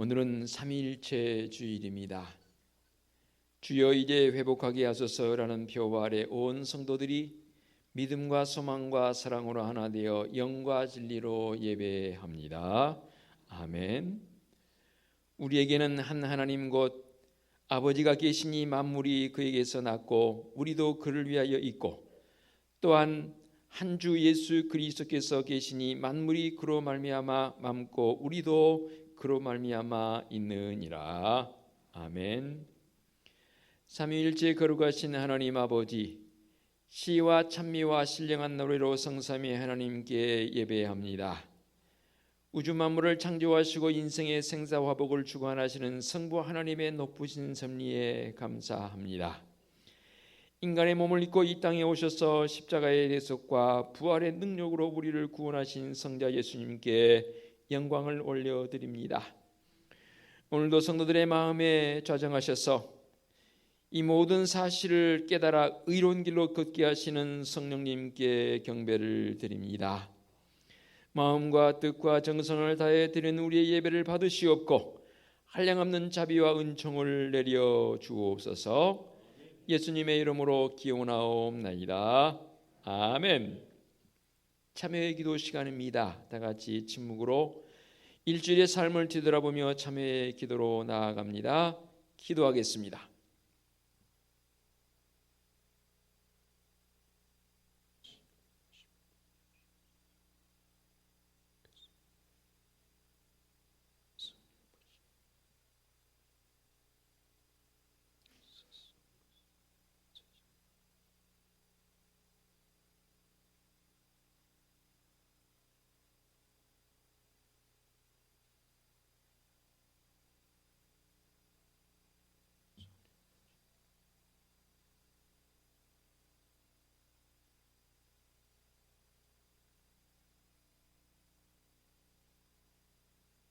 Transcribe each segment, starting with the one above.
오늘은 삼위일체 주일입니다. 주여 이제 회복하게 하소서라는 표어 아래 온 성도들이 믿음과 소망과 사랑으로 하나 되어 영과 진리로 예배합니다. 아멘. 우리에게는 한 하나님 곧 아버지가 계시니 만물이 그에게서 났고 우리도 그를 위하여 있고, 또한 한 주 예수 그리스도께서 계시니 만물이 그로 말미암아 맘고 우리도 그로 말미암아 있느니라. 아멘. 삼위일체 거룩하신 하나님 아버지, 시와 찬미와 신령한 노래로 성삼위 하나님께 예배합니다. 우주 만물을 창조하시고 인생의 생사화복을 주관하시는 성부 하나님의 높으신 섭리에 감사합니다. 인간의 몸을 입고 이 땅에 오셔서 십자가의 대속과 부활의 능력으로 우리를 구원하신 성자 예수님께 영광을 올려드립니다. 오늘도 성도들의 마음에 좌정하셔서 이 모든 사실을 깨달아 의로운 길로 걷게 하시는 성령님께 경배를 드립니다. 마음과 뜻과 정성을 다해 드리는 우리의 예배를 받으시옵고 한량없는 자비와 은총을 내려 주옵소서. 예수님의 이름으로 기원하옵나이다. 아멘. 참회의 기도 시간입니다. 다 같이 침묵으로 일주일의 삶을 뒤돌아보며 참회의 기도로 나아갑니다. 기도하겠습니다.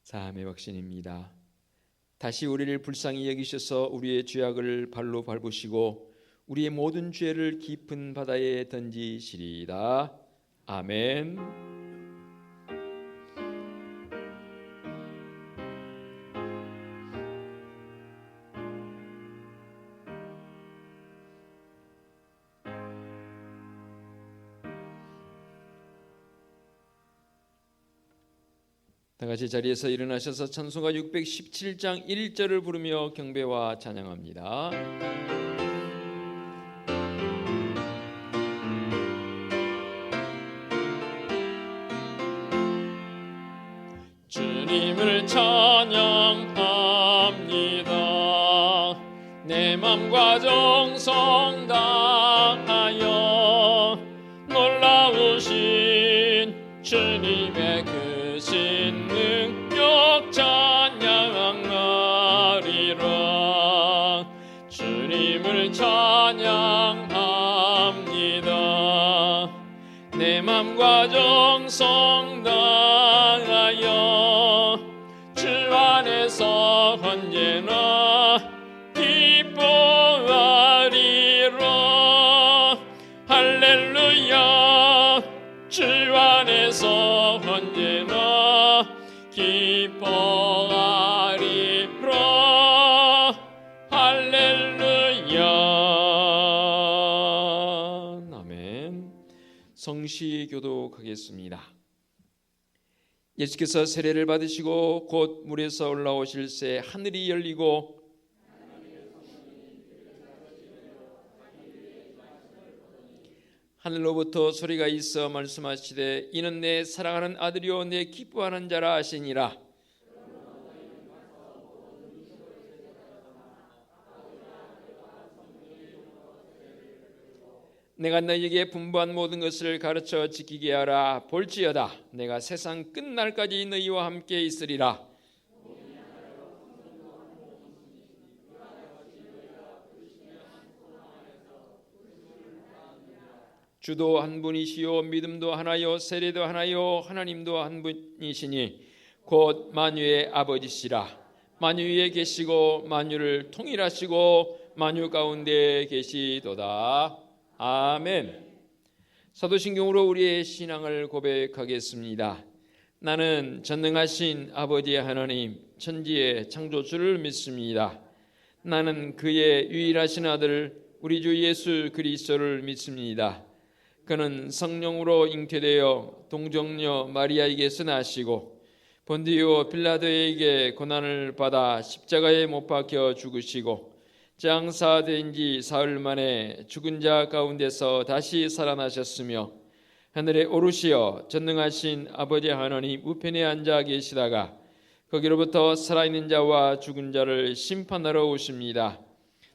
사함의 확신입니다. 다시 우리를 불쌍히 여기셔서 우리의 죄악을 발로 밟으시고 우리의 모든 죄를 깊은 바다에 던지시리이다. 아멘. 다같이 자리에서 일어나셔서 찬송가 617장 1절을 부르며 경배와 찬양합니다. 주님을 찬양합니다. 내 맘과 정성 다하여 놀라우신 주님의 크신 능력 찬양하리라. 주님을 찬양합니다. 내 맘과 정성 다하여 주 안에서 언제나 기뻐하리라. 할렐루야. 주 안에서 언제나 기뻐하리라. 할렐루야. 아멘. 성시 교독하겠습니다. 예수께서 세례를 받으시고 곧 물에서 올라오실 새 하늘이 열리고 하늘로부터 소리가 있어 말씀하시되 이는 내 사랑하는 아들이요 내 기뻐하는 자라 하시니라. 내가 너희에게 분부한 모든 것을 가르쳐 지키게 하라. 볼지어다 내가 세상 끝날까지 너희와 함께 있으리라. 주도 한 분이시요 믿음도 하나요 세례도 하나요 하나님도 한 분이시니 곧 만유의 아버지시라. 만유 위에 계시고 만유를 통일하시고 만유 가운데 계시도다. 아멘. 사도신경으로 우리의 신앙을 고백하겠습니다. 나는 전능하신 아버지 하나님 천지의 창조주를 믿습니다. 나는 그의 유일하신 아들 우리 주 예수 그리스도를 믿습니다. 그는 성령으로 잉태되어 동정녀 마리아에게서 나시고 본디오 빌라도에게 고난을 받아 십자가에 못 박혀 죽으시고 장사된 지 사흘 만에 죽은 자 가운데서 다시 살아나셨으며 하늘에 오르시어 전능하신 아버지 하나님 우편에 앉아 계시다가 거기로부터 살아있는 자와 죽은 자를 심판하러 오십니다.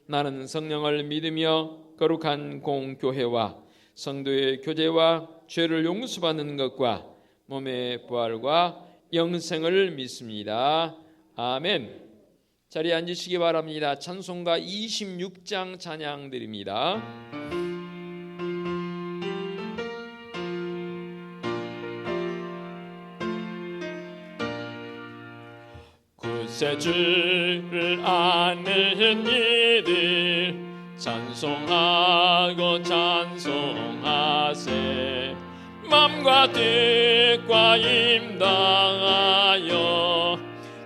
나는 성령을 믿으며 거룩한 공교회와 성도의 교제와 죄를 용서받는 것과 몸의 부활과 영생을 믿습니다. 아멘. 자리에 앉으시기 바랍니다. 찬송가 26장 찬양 드립니다. 구세주를 아는 이들 찬송하고 찬송하세. 맘과 뜻과 임당하여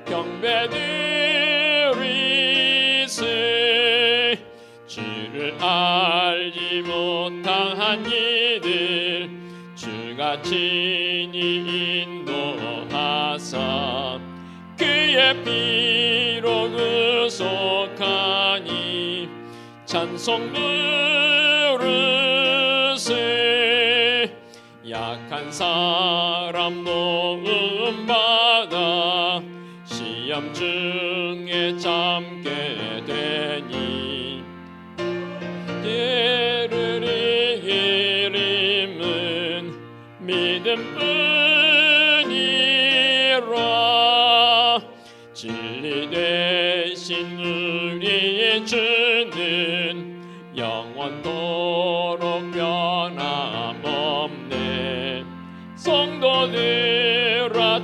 경배드리세. 주를 알지 못한 이들 주가 친히 인도하사 그의 피로 구속하니 찬송 누르세. 약한 사람 도움받아 시험 중에 참게 되니 때를 이름은 믿음뿐이라. 진리 되신 우리의 주는 영원토록 변함없네. 성도들아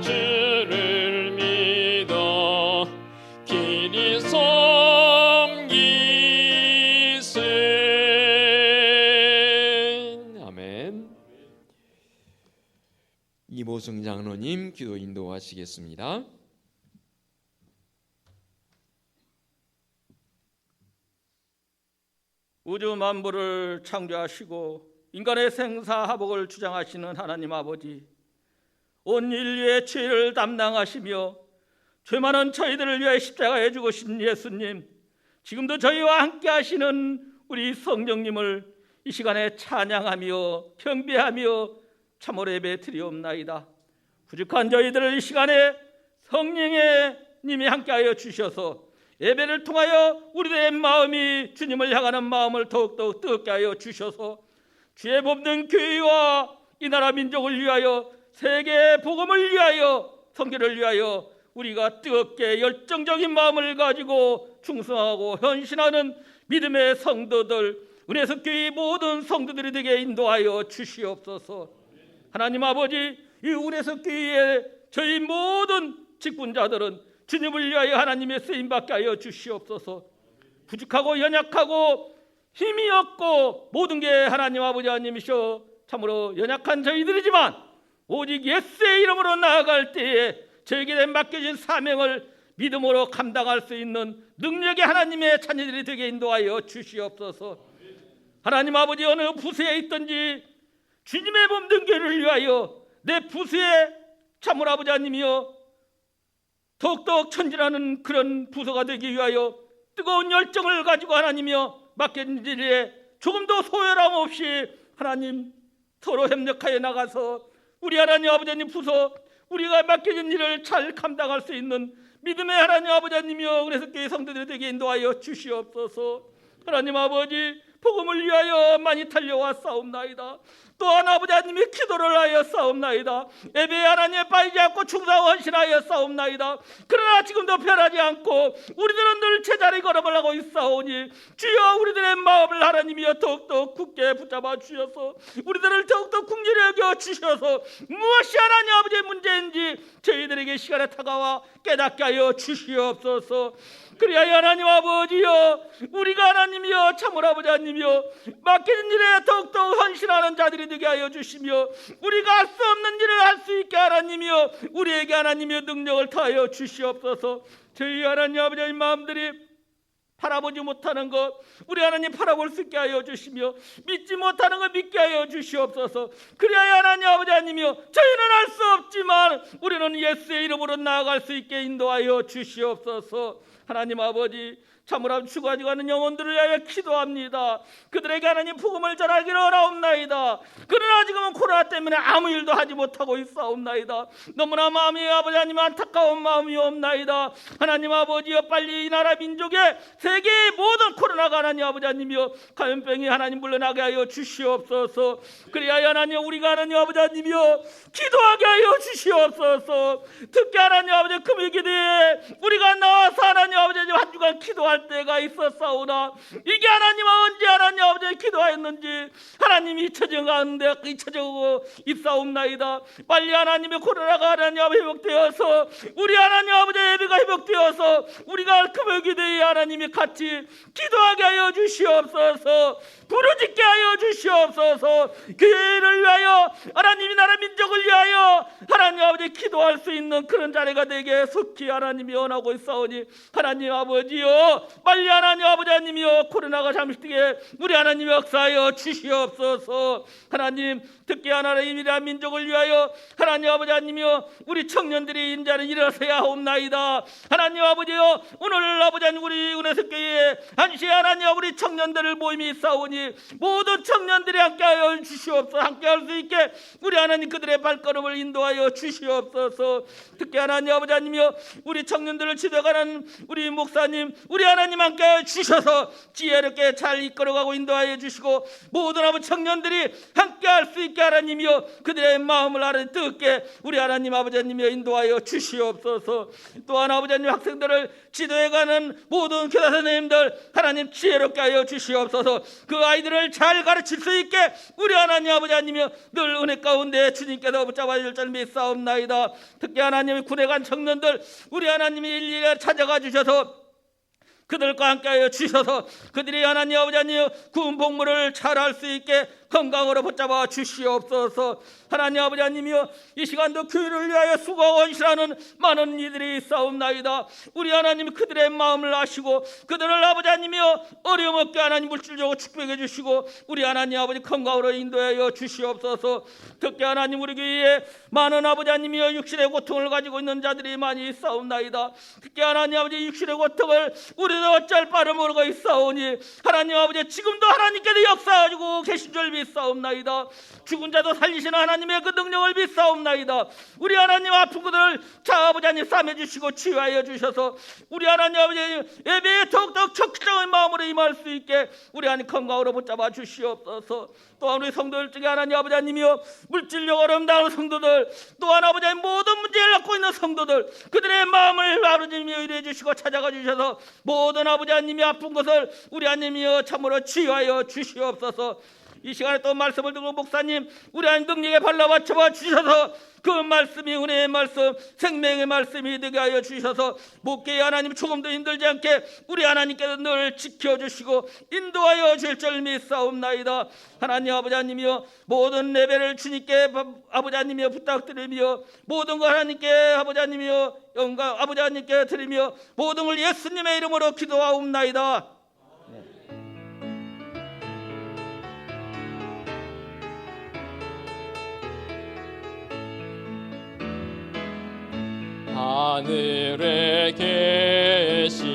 주를 믿어 길이 섬기세. 아멘. 이보승 장로님 기도 인도하시겠습니다. 우주 만물을 창조하시고 인간의 생사화복을 주장하시는 하나님 아버지, 온 인류의 죄를 담당하시며 죄 많은 저희들을 위해 십자가에 죽으신 예수님, 지금도 저희와 함께 하시는 우리 성령님을 이 시간에 찬양하며 경배하며 참으로 예배 드리옵나이다. 부족한 저희들을 이 시간에 성령의 님이 함께하여 주셔서 예배를 통하여 우리들의 마음이 주님을 향하는 마음을 더욱더 뜨겁게 하여 주셔서 주의 뽑는 교회와 이 나라 민족을 위하여 세계 복음을 위하여 선교를 위하여 우리가 뜨겁게 열정적인 마음을 가지고 충성하고 헌신하는 믿음의 성도들, 은혜석 교회 모든 성도들이 되게 인도하여 주시옵소서. 하나님 아버지, 이 은혜석 교회의 저희 모든 직분자들은 주님을 위하여 하나님의 쓰임받게 하여 주시옵소서. 부족하고 연약하고 힘이 없고 모든 게 하나님 아버지 하나님이셔 참으로 연약한 저희들이지만 오직 예수의 이름으로 나아갈 때에 저에게 맡겨진 사명을 믿음으로 감당할 수 있는 능력의 하나님의 자녀들이 되게 인도하여 주시옵소서. 하나님 아버지, 어느 부서에 있든지 주님의 몸된 교회를 위하여 내 부서에 참으로 아버지 하나님이여 더욱더 천진하는 그런 부서가 되기 위하여 뜨거운 열정을 가지고 하나님이여 맡긴 일에 조금도 소요람 없이 하나님 서로 협력하여 나가서 우리 하나님 아버지님 부서 우리가 맡겨진 일을 잘 감당할 수 있는 믿음의 하나님 아버지님이여 그래서 교회 성도들이 되게 인도하여 주시옵소서. 하나님 아버지, 복음을 위하여 많이 달려와 싸움나이다. 또한 아버지 하나님의 기도를 하여 싸움나이다. 예배에 하나님에 빠지지 않고 충성하고 헌신하여 싸움나이다. 그러나 지금도 변하지 않고 우리들은 늘 제자리 걸음을 하고 있사오니 주여 우리들의 마음을 하나님이여 더욱더 굳게 붙잡아 주셔서 우리들을 더욱더 긍휼히 여겨 주셔서 무엇이 하나님 아버지의 문제인지 저희들에게 시간에 다가와 깨닫게 하여 주시옵소서. 그리하여 하나님 아버지여 우리가 하나님이여 참으로 아버지 하나님이여 맡기는 일에 더욱더 헌신하는 자들이 사람이 되게 하여 주시며 우리가 할 수 없는 일을 할 수 있게 하나님이여 우리에게 하나님의 능력을 더하여 주시옵소서. 저희 하나님 아버지 마음들이 바라보지 못하는 것 우리 하나님 바라볼 수 있게 하여 주시며 믿지 못하는 것 믿게 하여 주시옵소서. 그래야 하나님 아버지 하나님이여 저희는 할 수 없지만 우리는 예수의 이름으로 나아갈 수 있게 인도하여 주시옵소서. 하나님 아버지 참으로 죽어가지고 하는 영혼들을 위하여 기도합니다. 그들에게 하나님 복음을 전하기를 원하옵나이다. 그러나 지금은 코로나 때문에 아무 일도 하지 못하고 있사옵나이다. 너무나 마음이 아버지 하나님 안타까운 마음이 없나이다. 하나님 아버지여 빨리 이 나라 민족의 세계의 모든 코로나가 하나님 아버지 하나님이여 감염병이 하나님 물러나게 하여 주시옵소서. 그래야 하나님 우리가 하나님 아버지 하나님이여 기도하게 하여 주시옵소서. 특히 하나님 아버지 금요기도에 우리가 나와서 하나님 아버지 하나님 한 주간 기도할 때가 있었사오나 이게 하나님 언제 하나님 아버지 기도하였는지 하나님이 잊혀져 가는데 잊혀져 있사옵나이다. 빨리 하나님의 코로나가 하나님 아버지 회복되어서 우리 하나님 아버지 예배가 회복되어서 우리가 금요기도에 하나님이 같이 기도하게 하여 주시옵소서. 부르짖게 하여 주시옵소서. 교회를 위하여 하나님이 나라 민족을 위하여 하나님 아버지 기도할 수 있는 그런 자리가 되게 속히 하나님이 원하고 있사오니 하나님 아버지여 빨리 하나님 아버지 하나님이여 코로나가 잠시되게 우리 하나님 역사하여 주시옵소서. 하나님 특히 하나님이라 민족을 위하여 하나님 아버지 하나님이여 우리 청년들이 인자는 일어서야 하옵나이다. 하나님 아버지여 오늘 아버지 하나님 우리 은혜석교회에 한시에 하나님 우리 청년들을 모임이 있사오니 모든 청년들이 함께하여 주시옵소서. 함께할 수 있게 우리 하나님 그들의 발걸음을 인도하여 주시옵소서. 특히 하나님 아버지 하나님이여 우리 청년들을 지도하는 우리 목사님 우리 하나님 함께하여 주셔서 지혜롭게 잘 이끌어가고 인도하여 주시고 모든 아버지 청년들이 함께할 수 있게 하나님이여 그들의 마음을 하나님 뜨겁게 우리 하나님 아버지 하나님이여 인도하여 주시옵소서. 또한 아버지 하나님 학생들을 지도해가는 모든 교사 선생님들 하나님 지혜롭게 하여 주시옵소서. 그 아이들을 잘 가르칠 수 있게 우리 하나님 아버지 하나님이여 늘 은혜 가운데 주님께서 붙잡아 줄 줄 믿사옵나이다. 특히 하나님의 군에 간 청년들 우리 하나님이 일일이 찾아가 주셔서 그들과 함께하여 주셔서 그들이 하나님 아버지 하나님 구원 복무를 잘할 수 있게 건강으로 붙잡아 주시옵소서. 하나님 아버지 하나님이여 이 시간도 교회를 위하여 수고하고 헌신하는 많은 이들이 있사옵나이다. 우리 하나님이 그들의 마음을 아시고 그들을 아버지 하나님이여 어려움 없게 하나님 물질적으로 축복해 주시고 우리 하나님 아버지 건강으로 인도하여 주시옵소서. 특히 하나님 우리 교회에 많은 아버지 하나님이여 육신의 고통을 가지고 있는 자들이 많이 있사옵나이다. 특히 하나님 아버지 육신의 고통을 우리도 어쩔 바를 모르고 있사오니 하나님 아버지 지금도 하나님께서 역사하시고 계신 줄 믿사옵나이다. 죽은 자도 살리시는 하나님의 그 능력을 믿사옵나이다. 우리 하나님 아픈 그들을 자 아버지 하나님 싸매주시고 치유하여 주셔서 우리 하나님 아버지 예배에 더욱더 적극적인 마음으로 임할 수 있게 우리 하나님 건강으로 붙잡아 주시옵소서. 또한 우리 성도들 중에 하나님 아버지 하나님이여 물질력 어려움당하는 성도들 또한 아버지 하나님 모든 문제를 갖고 있는 성도들 그들의 마음을 아버지님이 의뢰해 주시고 찾아가 주셔서 모든 아버지 하나님이 아픈 것을 우리 하나님이여 참으로 치유하여 주시옵소서. 이 시간에 또 말씀을 듣고 목사님 우리 하나님 능력에 발라맞춰 주셔서 그 말씀이 은혜의 말씀 생명의 말씀이 되게 하여 주셔서 목회의 하나님 조금도 힘들지 않게 우리 하나님께서 늘 지켜주시고 인도하여 줄 줄 믿사옵나이다. 하나님 아버지 하나님이여 모든 예배를 주님께 아버지 하나님이여 부탁드리며 모든 걸 하나님께 아버지 하나님이여 영광 아버지 하나님께 드리며 모든 걸 예수님의 이름으로 기도하옵나이다. 하늘에 계신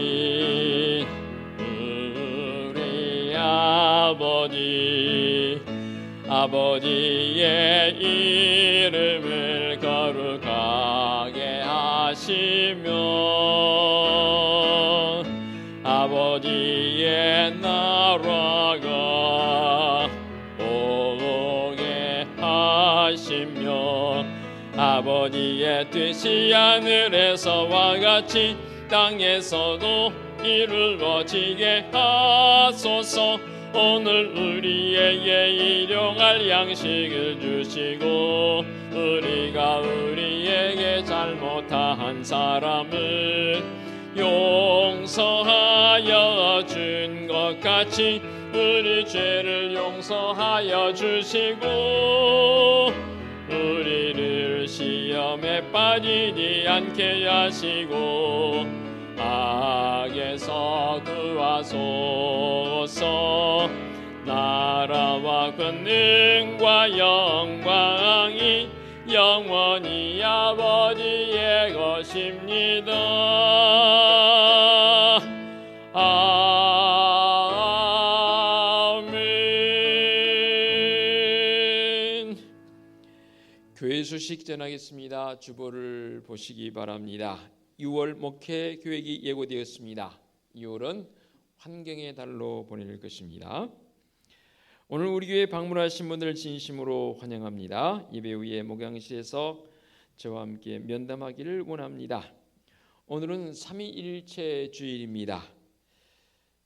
우리 아버지의 이름을 거룩하게 하시며 아버지의 나라가 오게 하시며 아버지의 뜻이 하늘에서와 같이 땅에서도 이루어지게 하소서. 오늘 우리에게 일용할 양식을 주시고 우리가 우리에게 잘못한 사람을 용서하여 준 것 같이 우리 죄를 용서하여 주시고 우리를 시험에 빠지지 않게 하시고 악에서 구하소서. 나라와 권능과 영광이 영원히 아버지의 것입니다. 아멘. 교회 소식 전하겠습니다. 주보를 보시기 바랍니다. 6월 목회 교획이 예고되었습니다. 6월은 환경의 달로 보낼 것입니다. 오늘 우리 교회 방문하신 분들 진심으로 환영합니다. 예배 후에 목양실에서 저와 함께 면담하기를 원합니다. 오늘은 삼위일체 주일입니다.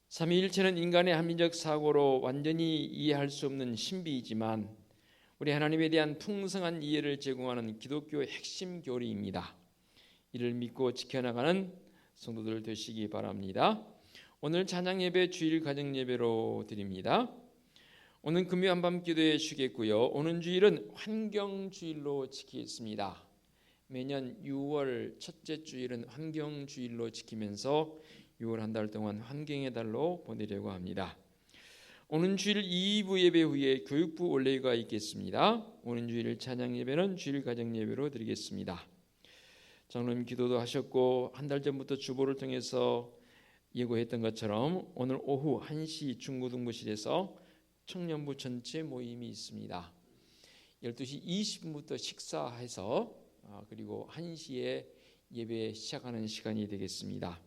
삼위일체는 인간의 합리적 사고로 완전히 이해할 수 없는 신비이지만 우리 하나님에 대한 풍성한 이해를 제공하는 기독교의 핵심 교리입니다. 이를 믿고 지켜나가는 성도들 되시기 바랍니다. 오늘 찬양 예배 주일 가정 예배로 드립니다. 오늘 금요 한밤 기도에 쉬겠고요. 오는 주일은 환경 주일로 지키겠습니다. 매년 6월 첫째 주일은 환경 주일로 지키면서 6월 한 달 동안 환경의 달로 보내려고 합니다. 오는 주일 2부 예배 후에 교육부 원래가 있겠습니다. 오는 주일 찬양 예배는 주일 가정 예배로 드리겠습니다. 장로님 기도도 하셨고 한 달 전부터 주보를 통해서 예고했던 것처럼 오늘 오후 1시 중고등부실에서 청년부 전체 모임이 있습니다. 12시 20분부터 식사해서 그리고 1시에 예배 시작하는 시간이 되겠습니다.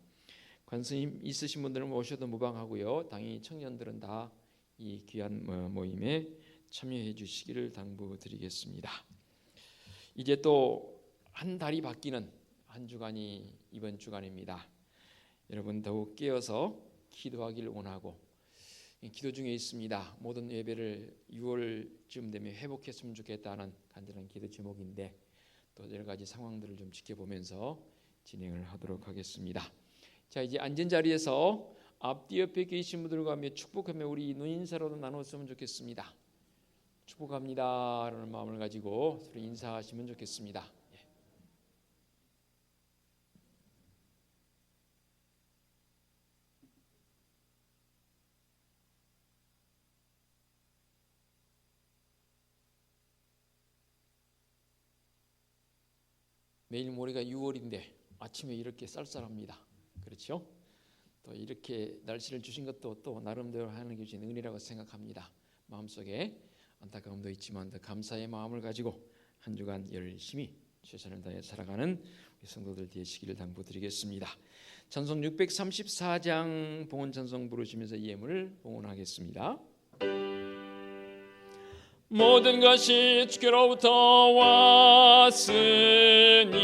관심 있으신 분들은 오셔도 무방하고요. 당연히 청년들은 다 이 귀한 모임에 참여해 주시기를 당부드리겠습니다. 이제 또 한 달이 바뀌는 한 주간이 이번 주간입니다. 여러분 더욱 깨어서 기도하기를 원하고 기도 중에 있습니다. 모든 예배를 6월쯤 되면 회복했으면 좋겠다는 간절한 기도 제목인데 또 여러 가지 상황들을 좀 지켜보면서 진행을 하도록 하겠습니다. 자, 이제 앉은 자리에서 앞뒤 옆에 계신 분들과 함께 축복하며 우리 눈인사로도 나눴으면 좋겠습니다. 축복합니다 라는 마음을 가지고 서로 인사하시면 좋겠습니다. 매일 모레가 6월인데 아침에 이렇게 쌀쌀합니다. 그렇죠? 또 이렇게 날씨를 주신 것도 또 나름대로 하나님께 주신 은혜라고 생각합니다. 마음속에 안타까움도 있지만 더 감사의 마음을 가지고 한 주간 열심히 최선을 다해 살아가는 우리 성도들 되시기를 당부드리겠습니다. 찬송 634장 봉헌 찬송 부르시면서 예물을 봉헌하겠습니다. 모든 것이 주께로부터 왔으니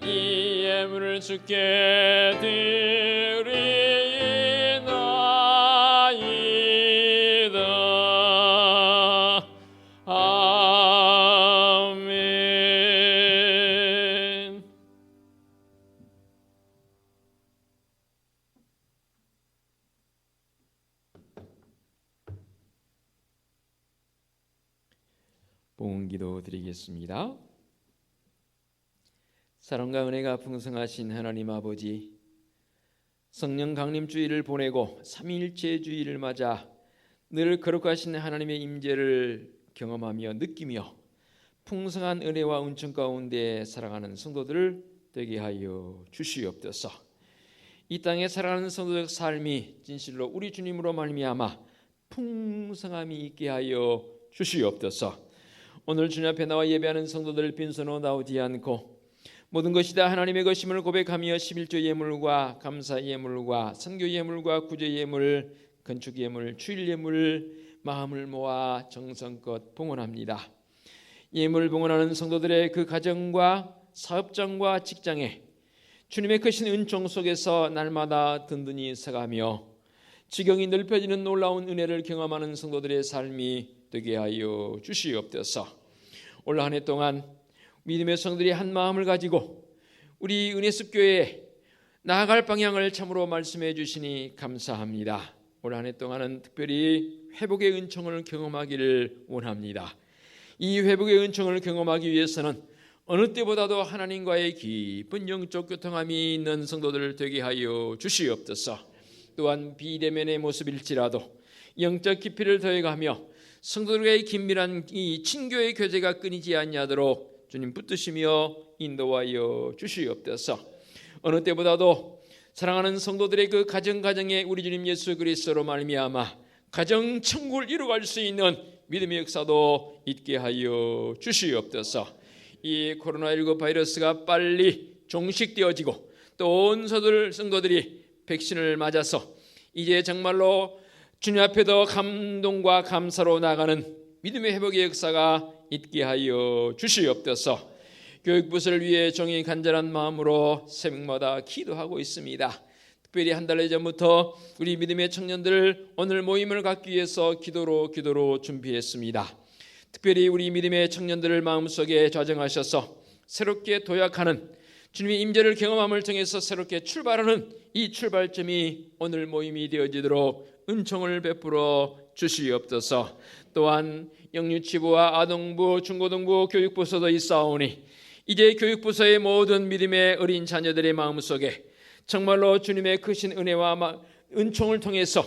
이 예물을 주께 드리나이다. 아멘. 봉헌기도 드리겠습니다. 사랑과 은혜가 풍성하신 하나님 아버지, 성령 강림 주일을 보내고 삼위일체 주일을 맞아 늘 거룩하신 하나님의 임재를 경험하며 느끼며 풍성한 은혜와 은총 가운데 살아가는 성도들 되게 하여 주시옵소서. 이 땅에 살아가는 성도적 삶이 진실로 우리 주님으로 말미암아 풍성함이 있게 하여 주시옵소서. 오늘 주님 앞에 나와 예배하는 성도들 빈손으로 나오지 않고 모든 것이 다 하나님의 것임을 고백하며 11조 예물과 감사 예물과 선교 예물과 구제 예물, 건축 예물, 주일 예물 마음을 모아 정성껏 봉헌합니다. 예물 봉헌하는 성도들의 그 가정과 사업장과 직장에 주님의 크신 은총 속에서 날마다 든든히 서가며 지경이 넓혀지는 놀라운 은혜를 경험하는 성도들의 삶이 되게 하여 주시옵소서. 올 한 해 동안 믿음의 성들이 한 마음을 가지고 우리 은혜습교회에 나아갈 방향을 참으로 말씀해 주시니 감사합니다. 올 한 해 동안은 특별히 회복의 은총을 경험하기를 원합니다. 이 회복의 은총을 경험하기 위해서는 어느 때보다도 하나님과의 깊은 영적 교통함이 있는 성도들 되게 하여 주시옵소서. 또한 비대면의 모습일지라도 영적 깊이를 더해가며 성도들과의 긴밀한 이 친교의 교제가 끊이지 아니하도록 주님 붙드시며 인도하여 주시옵소서. 어느 때보다도 사랑하는 성도들의 그 가정에 우리 주님 예수 그리스도로 말미암아 가정 천국을 이루어갈 수 있는 믿음의 역사도 있게 하여 주시옵소서. 이 코로나19 바이러스가 빨리 종식되어지고 또 온 성도들이 백신을 맞아서 이제 정말로 주님 앞에 더 감동과 감사로 나가는 믿음의 회복의 역사가 있게 하여 주시옵소서. 교육부서를 위해 종이 간절한 마음으로 새벽마다 기도하고 있습니다. 특별히 한 달 전부터 우리 믿음의 청년들 오늘 모임을 갖기 위해서 기도로 준비했습니다. 특별히 우리 믿음의 청년들을 마음속에 좌정하셔서 새롭게 도약하는 주님의 임재를 경험함을 통해서 새롭게 출발하는 이 출발점이 오늘 모임이 되어지도록 은총을 베풀어 주시옵소서. 또한 영유치부와 아동부, 중고등부, 교육부서도 있사오니 이제 교육부서의 모든 믿음의 어린 자녀들의 마음속에 정말로 주님의 크신 은혜와 은총을 통해서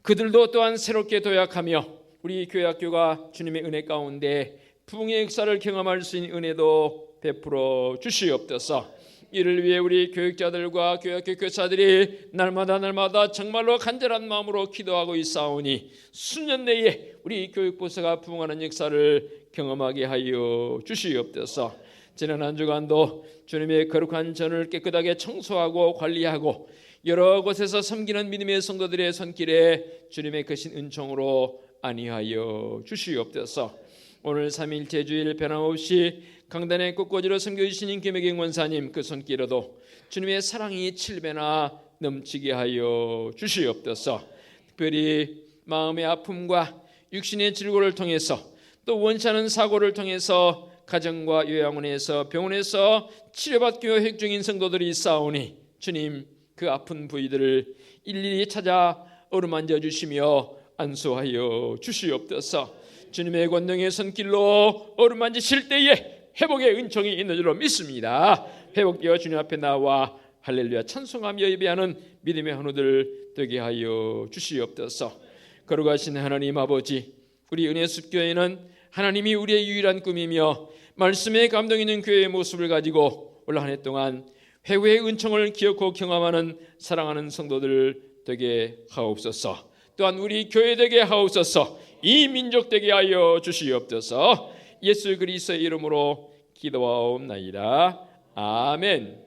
그들도 또한 새롭게 도약하며 우리 교회학교가 주님의 은혜 가운데 부흥의 역사를 경험할 수 있는 은혜도 베풀어 주시옵소서. 이를 위해 우리 교육자들과 교회학교 교사들이 날마다 정말로 간절한 마음으로 기도하고 있사오니 수년 내에 우리 교육부서가 부흥하는 역사를 경험하게 하여 주시옵소서. 지난 한 주간도 주님의 거룩한 전을 깨끗하게 청소하고 관리하고 여러 곳에서 섬기는 믿음의 성도들의 손길에 주님의 크신 은총으로 안위하여 주시옵소서. 오늘 3일째 주일 변함없이 강단에 꽃꽂이로 섬겨주시는 김혜경 원사님 그 손길에도 주님의 사랑이 7배나 넘치게 하여 주시옵소서. 특별히 마음의 아픔과 육신의 질고를 통해서 또 원치 않은 사고를 통해서 가정과 요양원에서 병원에서 치료받기 위해 회복 중인 성도들이 있사오니 주님 그 아픈 부위들을 일일이 찾아 어루만져 주시며 안수하여 주시옵소서. 주님의 권능의 손길로 어루만지실 때에 회복의 은총이 있는 줄로 믿습니다. 회복되어 주님 앞에 나와 할렐루야 찬송하며 예배하는 믿음의 한우들 되게 하여 주시옵소서. 거룩하신 하나님 아버지, 우리 은혜숲교회는 하나님이 우리의 유일한 꿈이며 말씀에 감동 있는 교회의 모습을 가지고 올 한 해 동안 회복의 은총을 기억하고 경험하는 사랑하는 성도들 되게 하옵소서. 또한 우리 교회 되게 하옵소서. 이 민족 되게 하여 주시옵소서. 예수 그리스도의 이름으로 기도하옵나이다. 아멘.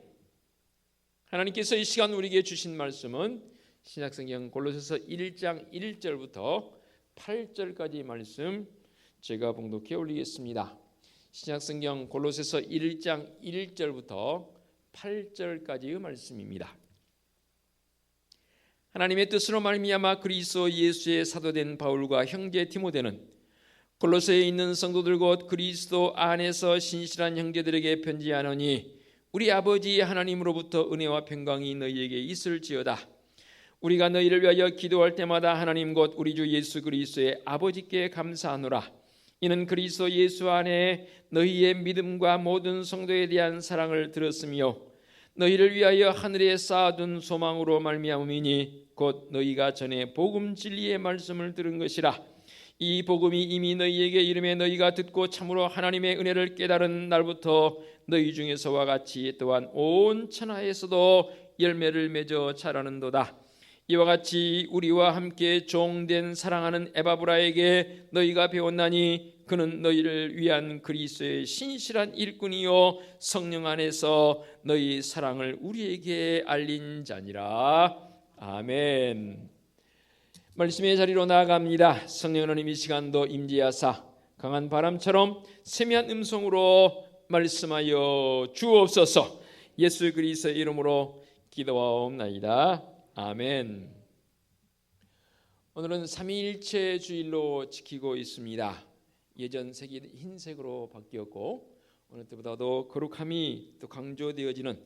하나님께서 이 시간 우리에게 주신 말씀은 신약성경 골로새서 1장 1절부터 8절까지 말씀 제가 봉독해 올리겠습니다. 신약성경 골로새서 1장 1절부터 8절까지의 말씀입니다. 하나님의 뜻으로 말미암아 그리스도 예수의 사도된 바울과 형제 디모데는 골로새에 있는 성도들 곧 그리스도 안에서 신실한 형제들에게 편지하노니 우리 아버지 하나님으로부터 은혜와 평강이 너희에게 있을지어다. 우리가 너희를 위하여 기도할 때마다 하나님 곧 우리 주 예수 그리스도의 아버지께 감사하노라. 이는 그리스도 예수 안에 너희의 믿음과 모든 성도에 대한 사랑을 들었으며 너희를 위하여 하늘에 쌓아둔 소망으로 말미암음이니 곧 너희가 전에 복음 진리의 말씀을 들은 것이라. 이 복음이 이미 너희에게 이름에 너희가 듣고 참으로 하나님의 은혜를 깨달은 날부터 너희 중에서와 같이 또한 온 천하에서도 열매를 맺어 자라는도다. 이와 같이 우리와 함께 종된 사랑하는 에바브라에게 너희가 배웠나니 그는 너희를 위한 그리스도의 신실한 일꾼이요 성령 안에서 너희 사랑을 우리에게 알린 자니라. 아멘. 말씀의 자리로 나아갑니다. 성령 하나님 이 시간도 임재하사 강한 바람처럼 세미한 음성으로 말씀하여 주옵소서. 예수 그리스도의 이름으로 기도하옵나이다. 아멘. 오늘은 삼위일체 주일로 지키고 있습니다. 예전 색이 흰색으로 바뀌었고 어느 때보다도 거룩함이 또 강조되어지는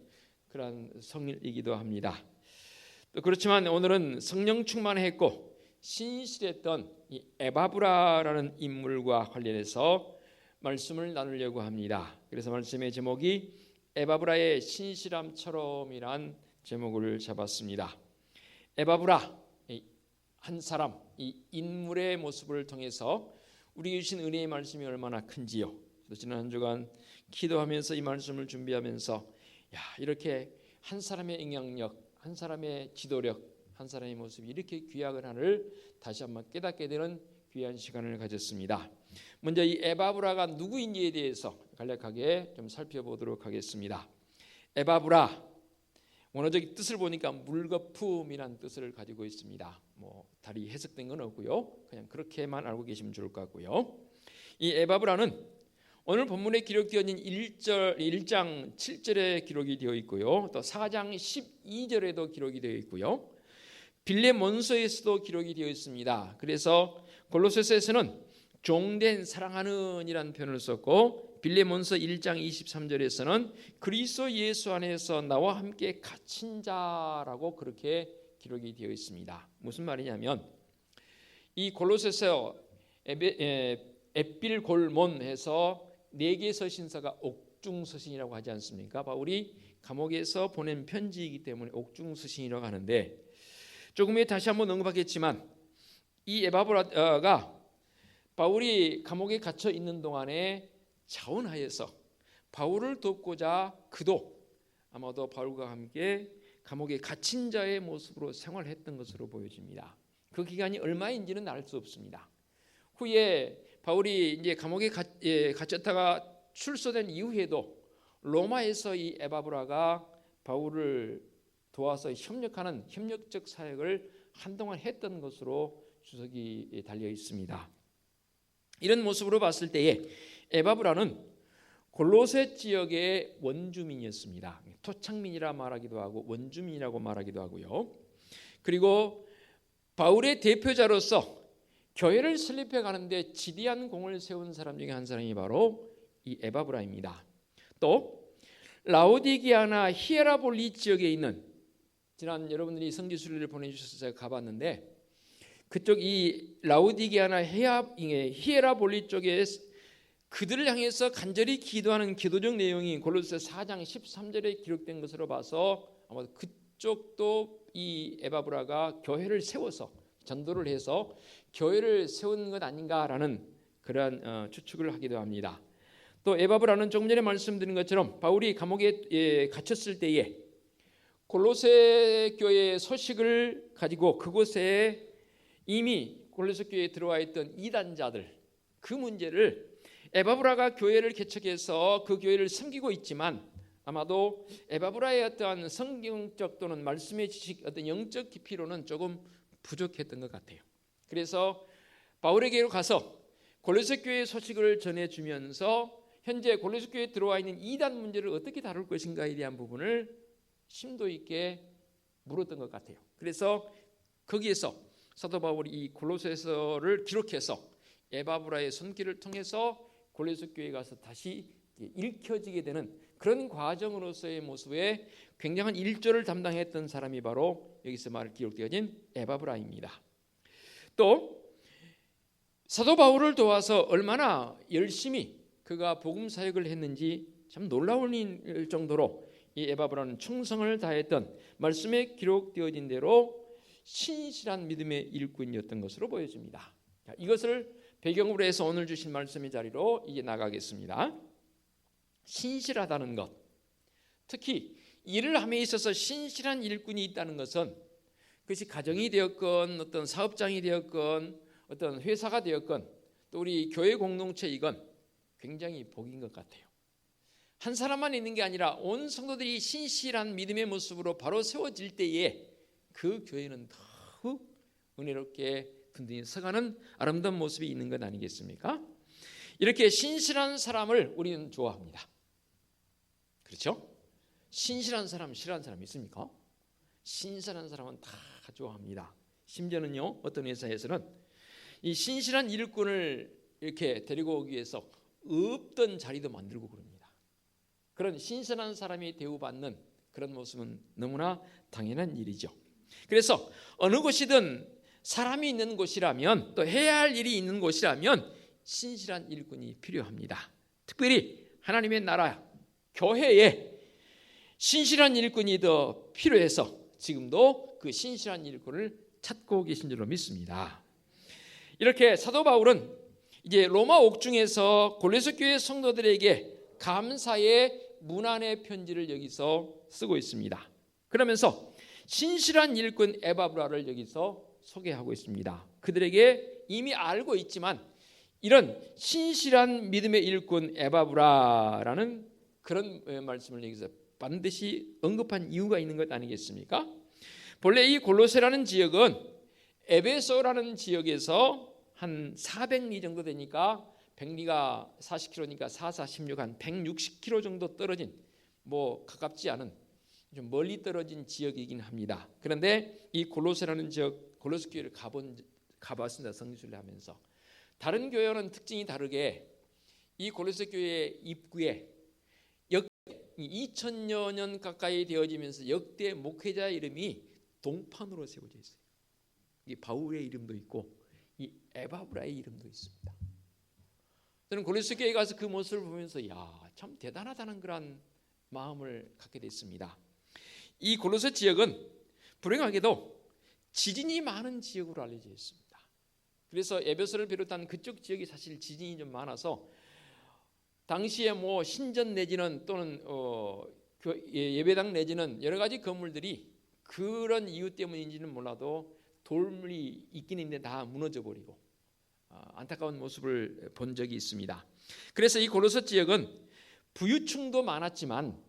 그러한 성일이기도 합니다. 또 그렇지만 오늘은 성령 충만했고 신실했던 이 에바브라라는 인물과 관련해서 말씀을 나누려고 합니다. 그래서 말씀의 제목이 에바브라의 신실함처럼이란 제목을 잡았습니다. 에바브라, 한 사람, 이 인물의 모습을 통해서 우리에게 주신 은혜의 말씀이 얼마나 큰지요. 지난 한 주간 기도하면서 이 말씀을 준비하면서 이렇게 한 사람의 영향력, 한 사람의 지도력, 한 사람의 모습이 이렇게 귀하건 하늘 다시 한번 깨닫게 되는 귀한 시간을 가졌습니다. 먼저 이 에바브라가 누구인지에 대해서 간략하게 좀 살펴보도록 하겠습니다. 에바브라, 원어적 뜻을 보니까 물거품이라는 뜻을 가지고 있습니다. 다리 해석된 건 없고요. 그냥 그렇게만 알고 계시면 좋을 것 같고요. 이 에바브라는 오늘 본문에 기록되어진 1장 7절에 기록이 되어 있고요. 또 4장 12절에도 기록이 되어 있고요. 빌레몬서에서도 기록이 되어 있습니다. 그래서 골로새서에서는 종된 사랑하는 이라는 표현을 썼고 빌레몬서 1장 23절에서는 그리스도 예수 안에서 나와 함께 갇힌 자라고 그렇게 기록이 되어 있습니다. 무슨 말이냐면 이 골로새서 에필골몬해서 4개 서신서가 옥중서신이라고 하지 않습니까? 바울이 감옥에서 보낸 편지이기 때문에 옥중서신이라고 하는데 조금 후에 다시 한번 언급하겠지만 이 에바브라가 바울이 감옥에 갇혀 있는 동안에 자원하여서 바울을 돕고자 그도 아마도 바울과 함께 감옥에 갇힌 자의 모습으로 생활했던 것으로 보여집니다. 그 기간이 얼마인지는 알 수 없습니다. 후에 바울이 이제 감옥에 갇혔다가 출소된 이후에도 로마에서 이 에바브라가 바울을 도와서 협력하는 협력적 사역을 한동안 했던 것으로 주석이 달려 있습니다. 이런 모습으로 봤을 때에 에바브라는 골로새 지역의 원주민이었습니다. 토착민이라 말하기도 하고 원주민이라고 말하기도 하고요. 그리고 바울의 대표자로서 교회를 설립해 가는데 지대한 공을 세운 사람 중에 한 사람이 바로 이 에바브라입니다. 또 라오디게아나 히에라볼리 지역에 있는 지난 여러분들이 성지순례를 보내주셔서 제가 가봤는데 그쪽 이 라오디게아나 히에라볼리 쪽에 그들을 향해서 간절히 기도하는 기도적 내용이 골로새 4장 13절에 기록된 것으로 봐서 아마 그쪽도 이 에바브라가 교회를 세워서 전도를 해서 교회를 세운 것 아닌가라는 그러한 추측을 하기도 합니다. 또 에바브라는 조금 전에 말씀드린 것처럼 바울이 감옥에 갇혔을 때에 골로새 교회의 소식을 가지고 그곳에 이미 골로새 교회에 들어와 있던 이단자들 그 문제를 에바브라가 교회를 개척해서 그 교회를 섬기고 있지만 아마도 에바브라의 어떠한 성경적 또는 말씀의 지식 어떤 영적 깊이로는 조금 부족했던 것 같아요. 그래서 바울에게로 가서 골로새 교회의 소식을 전해주면서 현재 골로새 교회에 들어와 있는 이단 문제를 어떻게 다룰 것인가에 대한 부분을 심도 있게 물었던 것 같아요. 그래서 거기에서 사도 바울이 이 골로새서를 기록해서 에바브라의 손길을 통해서 골로새 교회에 가서 다시 읽혀지게 되는 그런 과정으로서의 모습에 굉장한 일조를 담당했던 사람이 바로 여기서 말 기록되어진 에바브라입니다. 또 사도 바울을 도와서 얼마나 열심히 그가 복음 사역을 했는지 참 놀라울 정도로 이 에바브라는 충성을 다했던 말씀에 기록되어진 대로 신실한 믿음의 일꾼이었던 것으로 보여집니다. 이것을 배경으로 해서 오늘 주신 말씀의 자리로 이제 나가겠습니다. 신실하다는 것, 특히 일을 함에 있어서 신실한 일꾼이 있다는 것은 그것이 가정이 되었건 어떤 사업장이 되었건 어떤 회사가 되었건 또 우리 교회 공동체이건 굉장히 복인 것 같아요. 한 사람만 있는 게 아니라 온 성도들이 신실한 믿음의 모습으로 바로 세워질 때에 그 교회는 더욱 은혜롭게 든든히 서가는 아름다운 모습이 있는 것 아니겠습니까? 이렇게 신실한 사람을 우리는 좋아합니다. 그렇죠? 신실한 사람, 싫어하는 사람 있습니까? 신실한 사람은 다 좋아합니다. 심지어는요, 어떤 회사에서는 이 신실한 일꾼을 이렇게 데리고 오기 위해서 없던 자리도 만들고 그럽니다. 그런 신실한 사람이 대우받는 그런 모습은 너무나 당연한 일이죠. 그래서 어느 곳이든 사람이 있는 곳이라면, 또 해야 할 일이 있는 곳이라면 신실한 일꾼이 필요합니다. 특별히 하나님의 나라, 교회에 신실한 일꾼이 더 필요해서 지금도 그 신실한 일꾼을 찾고 계신 줄로 믿습니다. 이렇게 사도 바울은 이제 로마 옥중에서 골로새 교회 성도들에게 감사의 문안의 편지를 여기서 쓰고 있습니다. 그러면서 신실한 일꾼 에바브라를 여기서 소개하고 있습니다. 그들에게 이미 알고 있지만 이런 신실한 믿음의 일꾼 에바브라라는 그런 말씀을 여기서 반드시 언급한 이유가 있는 것 아니겠습니까? 본래 이 골로새라는 지역은 에베소라는 지역에서 한 400리 정도 되니까 백리가 40km니까 4, 4, 16 한 160km 정도 떨어진 가깝지 않은 좀 멀리 떨어진 지역이긴 합니다. 그런데 이 골로새라는 지역, 골로새 교회를 가봤습니다. 성지순례 하면서. 다른 교회와는 특징이 다르게 이 골로새 교회 입구에 2000여 년 가까이 되어지면서 역대 목회자 이름이 동판으로 세워져 있어요. 이 바울의 이름도 있고 이 에바브라의 이름도 있습니다. 저는 골로새 교회에 가서 그 모습을 보면서 참 대단하다는 그런 마음을 갖게 됐습니다. 이 골로새 지역은 불행하게도 지진이 많은 지역으로 알려져 있습니다. 그래서 에베소를 비롯한 그쪽 지역이 사실 지진이 좀 많아서 당시에 신전 내지는 또는 예배당 내지는 여러 가지 건물들이 그런 이유 때문인지는 몰라도 돌물이 있긴 있는데 다 무너져 버리고 안타까운 모습을 본 적이 있습니다. 그래서 이 골로새 지역은 부유층도 많았지만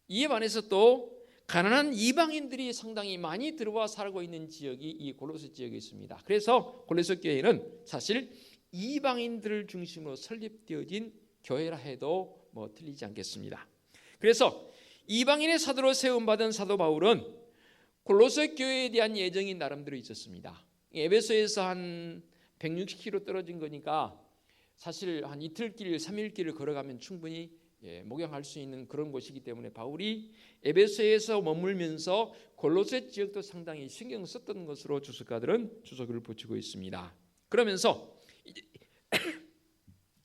이에 반해서 또 가난한 이방인들이 상당히 많이 들어와 살고 있는 지역이 이 골로새 지역에 있습니다. 그래서 골로새 교회는 사실 이방인들을 중심으로 설립되어진 교회라 해도 틀리지 않겠습니다. 그래서 이방인의 사도로 세움받은 사도 바울은 골로새 교회에 대한 예정이 나름대로 있었습니다. 에베소에서 한 160km 떨어진 거니까 사실 한 이틀길, 3일길을 걸어가면 충분히 목양할 수 있는 그런 곳이기 때문에 바울이 에베소에서 머물면서 골로새 지역도 상당히 신경 썼던 것으로 주석가들은 주석을 붙이고 있습니다. 그러면서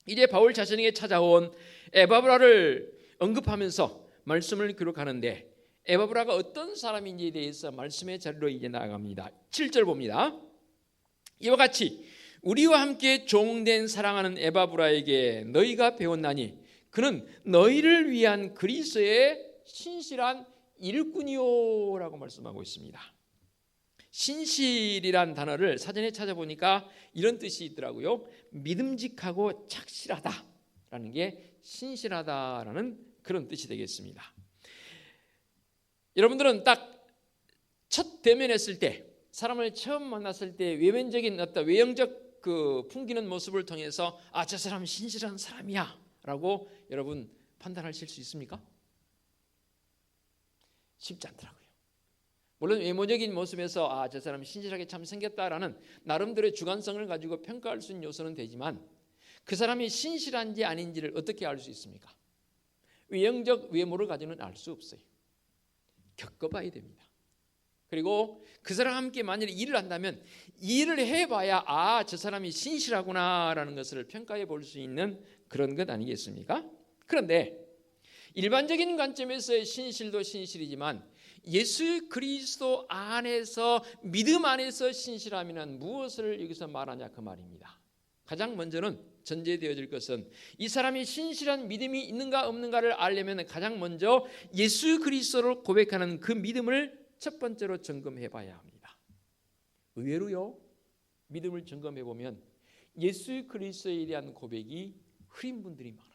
이제 바울 자신에게 찾아온 에바브라를 언급하면서 말씀을 기록하는데 에바브라가 어떤 사람인지에 대해서 말씀의 자리로 이제 나아갑니다. 7절 봅니다. 이와 같이 우리와 함께 종된 사랑하는 에바브라에게 너희가 배웠나니 그는 너희를 위한 그리스도의 신실한 일꾼이요 라고 말씀하고 있습니다. 신실이란 단어를 사전에 찾아보니까 이런 뜻이 있더라고요. 믿음직하고 착실하다라는 게 신실하다라는 그런 뜻이 되겠습니다. 여러분들은 딱 첫 대면했을 때, 사람을 처음 만났을 때 외면적인 어떤 외형적 그 풍기는 모습을 통해서 저 사람은 신실한 사람이야 라고 여러분 판단하실 수 있습니까? 쉽지 않더라고요. 물론 외모적인 모습에서 저 사람이 신실하게 참 생겼다라는 나름대로의 주관성을 가지고 평가할 수 있는 요소는 되지만 그 사람이 신실한지 아닌지를 어떻게 알 수 있습니까? 외형적 외모를 가지고는 알 수 없어요. 겪어봐야 됩니다. 그리고 그 사람과 함께 만약에 일을 한다면 일을 해봐야 저 사람이 신실하구나라는 것을 평가해 볼 수 있는 그런 것 아니겠습니까? 그런데 일반적인 관점에서의 신실도 신실이지만 예수 그리스도 안에서 믿음 안에서 신실함이란 무엇을 여기서 말하냐 그 말입니다. 가장 먼저는 전제되어질 것은 이 사람이 신실한 믿음이 있는가 없는가를 알려면 가장 먼저 예수 그리스도를 고백하는 그 믿음을 첫 번째로 점검해 봐야 합니다. 의외로요, 믿음을 점검해 보면 예수 그리스도에 대한 고백이 흐린 분들이 많아요.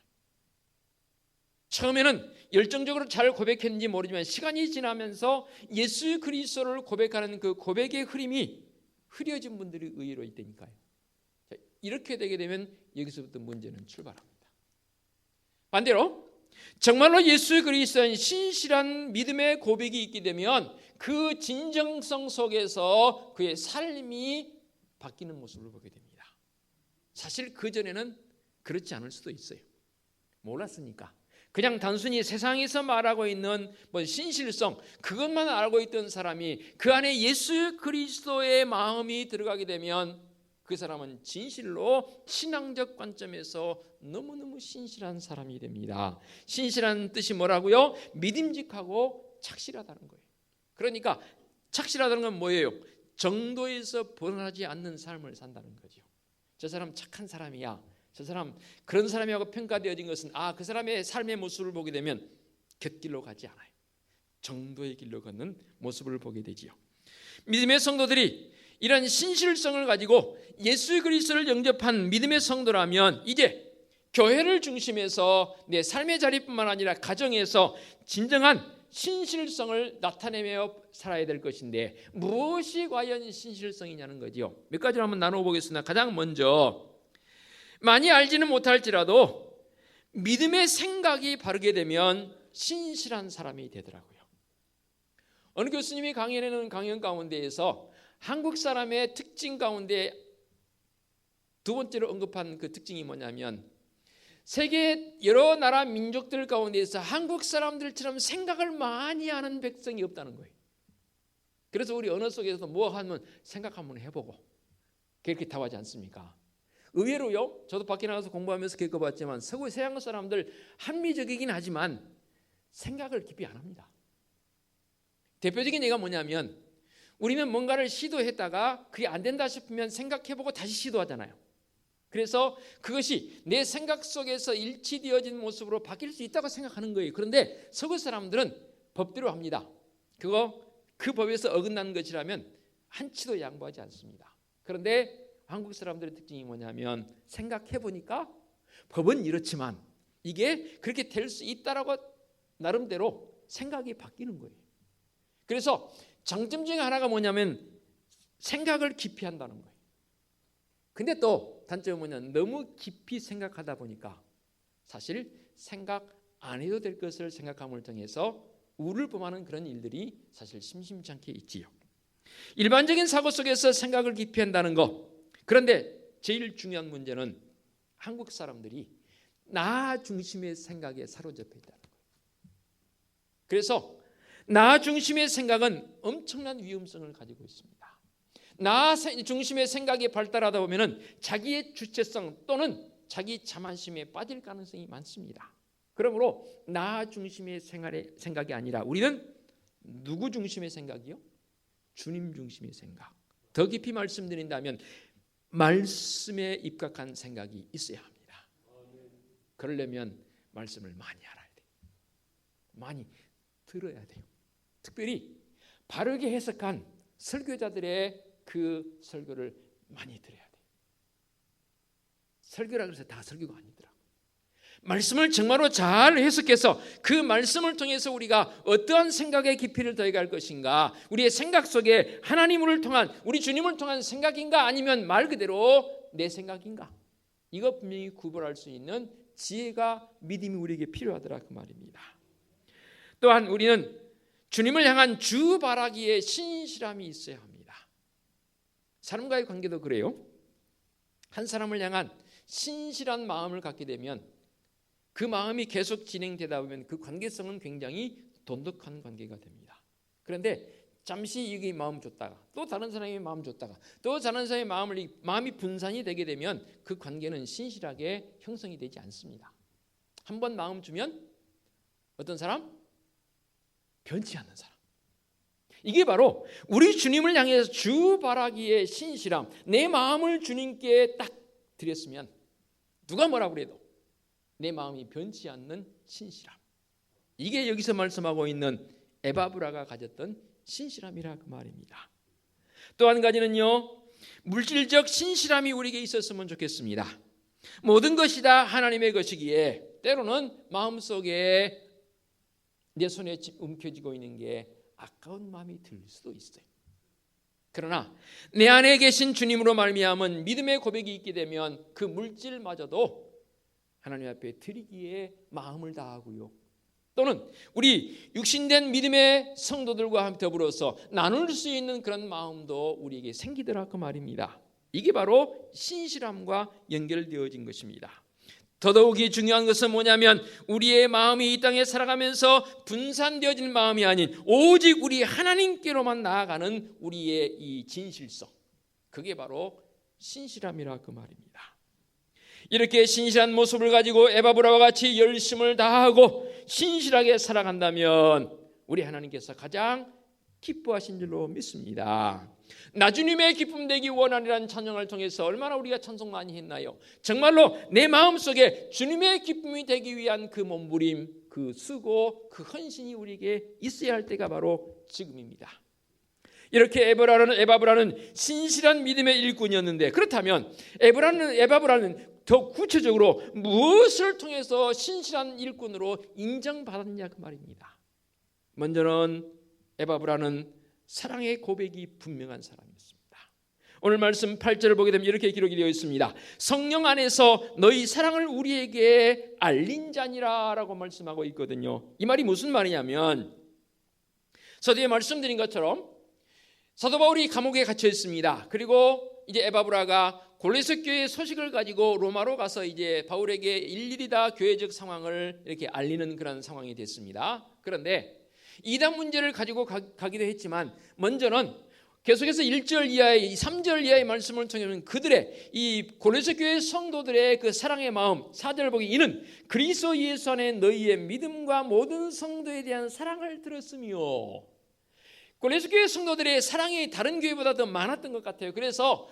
처음에는 열정적으로 잘 고백했는지 모르지만 시간이 지나면서 예수 그리스도를 고백하는 그 고백의 흐름이 흐려진 분들이 의외로 있다니까요. 이렇게 되게 되면 여기서부터 문제는 출발합니다. 반대로 정말로 예수 그리스도의 신실한 믿음의 고백이 있게 되면 그 진정성 속에서 그의 삶이 바뀌는 모습을 보게 됩니다. 사실 그전에는 그렇지 않을 수도 있어요. 몰랐으니까. 그냥 단순히 세상에서 말하고 있는 신실성, 그것만 알고 있던 사람이 그 안에 예수 그리스도의 마음이 들어가게 되면 그 사람은 진실로 신앙적 관점에서 너무너무 신실한 사람이 됩니다. 신실한 뜻이 뭐라고요? 믿음직하고 착실하다는 거예요. 그러니까 착실하다는 건 뭐예요? 정도에서 벗어나지 않는 삶을 산다는 거죠. 저 사람 착한 사람이야, 저 사람 그런 사람이라고 평가되어진 것은 그 사람의 삶의 모습을 보게 되면 곁길로 가지 않아요. 정도의 길로 걷는 모습을 보게 되지요. 믿음의 성도들이 이런 신실성을 가지고 예수 그리스도를 영접한 믿음의 성도라면 이제 교회를 중심해서 내 삶의 자리뿐만 아니라 가정에서 진정한 신실성을 나타내며 살아야 될 것인데, 무엇이 과연 신실성이냐는 거지요. 몇 가지를 한번 나눠보겠습니다. 가장 먼저, 많이 알지는 못할지라도 믿음의 생각이 바르게 되면 신실한 사람이 되더라고요. 어느 교수님이 강연하는 강연 가운데에서 한국 사람의 특징 가운데 두 번째로 언급한 그 특징이 뭐냐면, 세계 여러 나라 민족들 가운데에서 한국 사람들처럼 생각을 많이 하는 백성이 없다는 거예요. 그래서 우리 언어 속에서도 뭐 하면 생각 한번 해보고 그렇게 답하지 않습니까? 의외로요, 저도 밖에 나가서 공부하면서 겪어봤지만 서구 서양 사람들 합리적이긴 하지만 생각을 깊이 안 합니다. 대표적인 예가 뭐냐면, 우리는 뭔가를 시도했다가 그게 안 된다 싶으면 생각해보고 다시 시도하잖아요. 그래서 그것이 내 생각 속에서 일치되어진 모습으로 바뀔 수 있다고 생각하는 거예요. 그런데 서구 사람들은 법대로 합니다. 그 법에서 어긋난 것이라면 한치도 양보하지 않습니다. 그런데 한국 사람들의 특징이 뭐냐면, 생각해보니까 법은 이렇지만 이게 그렇게 될 수 있다라고 나름대로 생각이 바뀌는 거예요. 그래서 장점 중에 하나가 뭐냐면 생각을 깊이 한다는 거예요. 근데 또 단점은 뭐냐면 너무 깊이 생각하다 보니까 사실 생각 안 해도 될 것을 생각함을 통해서 우를 범하는 그런 일들이 사실 심심치 않게 있지요. 일반적인 사고 속에서 생각을 깊이 한다는 것. 그런데 제일 중요한 문제는 한국 사람들이 나 중심의 생각에 사로잡혀 있다는 거예요. 그래서 나 중심의 생각은 엄청난 위험성을 가지고 있습니다. 나 중심의 생각이 발달하다 보면 자기의 주체성 또는 자기 자만심에 빠질 가능성이 많습니다. 그러므로 나 중심의 생각이 아니라 우리는 누구 중심의 생각이요? 주님 중심의 생각. 더 깊이 말씀드린다면 말씀에 입각한 생각이 있어야 합니다. 그러려면 말씀을 많이 알아야 돼요. 많이 들어야 돼요. 특별히 바르게 해석한 설교자들의 그 설교를 많이 들어야 돼요. 설교라고 해서 다 설교가 아니더라고요. 말씀을 정말로 잘 해석해서 그 말씀을 통해서 우리가 어떠한 생각의 깊이를 더해갈 것인가, 우리의 생각 속에 하나님을 통한, 우리 주님을 통한 생각인가, 아니면 말 그대로 내 생각인가, 이거 분명히 구별할 수 있는 지혜가, 믿음이 우리에게 필요하더라 그 말입니다. 또한 우리는 주님을 향한 주 바라기에 신실함이 있어야 합니다. 사람과의 관계도 그래요. 한 사람을 향한 신실한 마음을 갖게 되면 그 마음이 계속 진행되다 보면 그 관계성은 굉장히 돈독한 관계가 됩니다. 그런데 잠시 여기 마음 줬다가 또 다른 사람이 마음 줬다가 또 다른 사람의 마음이 분산이 되게 되면 그 관계는 신실하게 형성이 되지 않습니다. 한번 마음 주면 어떤 사람? 변치 않는 사람. 이게 바로 우리 주님을 향해서 주 바라기의 신실함, 내 마음을 주님께 딱 드렸으면 누가 뭐라 그래도 내 마음이 변치 않는 신실함, 이게 여기서 말씀하고 있는 에바브라가 가졌던 신실함이라 그 말입니다. 또 한 가지는요, 물질적 신실함이 우리에게 있었으면 좋겠습니다. 모든 것이 다 하나님의 것이기에 때로는 마음속에 내 손에 움켜쥐고 있는 게 아까운 마음이 들 수도 있어요. 그러나 내 안에 계신 주님으로 말미암은 믿음의 고백이 있게 되면 그 물질마저도 하나님 앞에 드리기에 마음을 다하고요, 또는 우리 육신된 믿음의 성도들과 더불어서 나눌 수 있는 그런 마음도 우리에게 생기더라 그 말입니다. 이게 바로 신실함과 연결되어진 것입니다. 더더욱이 중요한 것은 뭐냐면 우리의 마음이 이 땅에 살아가면서 분산되어진 마음이 아닌 오직 우리 하나님께로만 나아가는 우리의 이 진실성, 그게 바로 신실함이라 그 말입니다. 이렇게 신실한 모습을 가지고 에바브라와 같이 열심을 다하고 신실하게 살아간다면 우리 하나님께서 가장 기뻐하신 줄로 믿습니다. 나 주님의 기쁨 되기 원하리라는 찬양을 통해서 얼마나 우리가 찬송 많이 했나요? 정말로 내 마음속에 주님의 기쁨이 되기 위한 그 몸부림, 그 수고, 그 헌신이 우리에게 있어야 할 때가 바로 지금입니다. 이렇게 에바브라는 신실한 믿음의 일꾼이었는데, 그렇다면 에바브라는 더 구체적으로 무엇을 통해서 신실한 일꾼으로 인정받았냐 그 말입니다. 먼저는 에바브라는 사랑의 고백이 분명한 사람이었습니다. 오늘 말씀 8절을 보게 되면 이렇게 기록이 되어 있습니다. 성령 안에서 너희 사랑을 우리에게 알린 자니라 라고 말씀하고 있거든요. 이 말이 무슨 말이냐면, 서두에 말씀드린 것처럼 사도 바울이 감옥에 갇혀 있습니다. 그리고 이제 에바브라가 골로새 교회의 소식을 가지고 로마로 가서 이제 바울에게 일일이 다 교회적 상황을 이렇게 알리는 그런 상황이 됐습니다. 그런데 이단 문제를 가지고 가기도 했지만, 먼저는 계속해서 1절 이하의 3절 이하의 말씀을 통해서 그들의 이 골로새 교회 성도들의 그 사랑의 마음, 4절 보기 이는 그리스도 예수 안에 너희의 믿음과 모든 성도에 대한 사랑을 들었으며, 골로새 교회 성도들의 사랑이 다른 교회보다 더 많았던 것 같아요. 그래서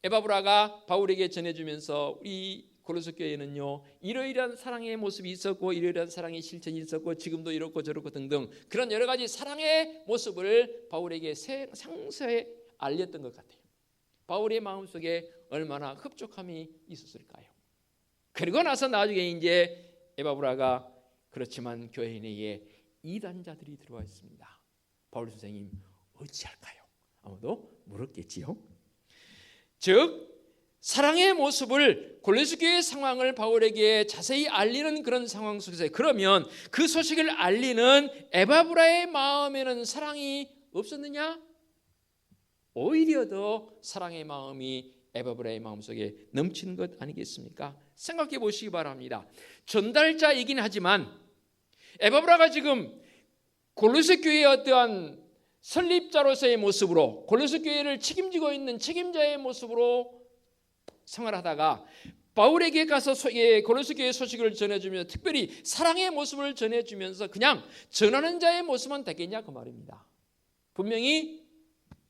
에바브라가 바울에게 전해주면서 우리 골로새 교회는요 이러이러한 사랑의 모습이 있었고 이러이러한 사랑의 실천이 있었고 지금도 이렇고 저렇고 등등 그런 여러 가지 사랑의 모습을 바울에게 상세히 알렸던 것 같아요. 바울의 마음속에 얼마나 흡족함이 있었을까요? 그리고 나서 나중에 이제 에바브라가 그렇지만 교회 내에 이단자들이 들어와 있습니다. 바울 선생님 어찌할까요? 아무도 물었겠지요. 즉 사랑의 모습을 골로새 교회의 상황을 바울에게 자세히 알리는 그런 상황 속에서, 그러면 그 소식을 알리는 에바브라의 마음에는 사랑이 없었느냐? 오히려 더 사랑의 마음이 에바브라의 마음속에 넘치는 것 아니겠습니까? 생각해 보시기 바랍니다. 전달자이긴 하지만 에바브라가 지금 골로새 교회의 어떠한 설립자로서의 모습으로, 골로새 교회를 책임지고 있는 책임자의 모습으로 생활하다가 바울에게 가서 골로새 교회 소식을 전해주면서 특별히 사랑의 모습을 전해주면서 그냥 전하는 자의 모습만 되겠냐 그 말입니다. 분명히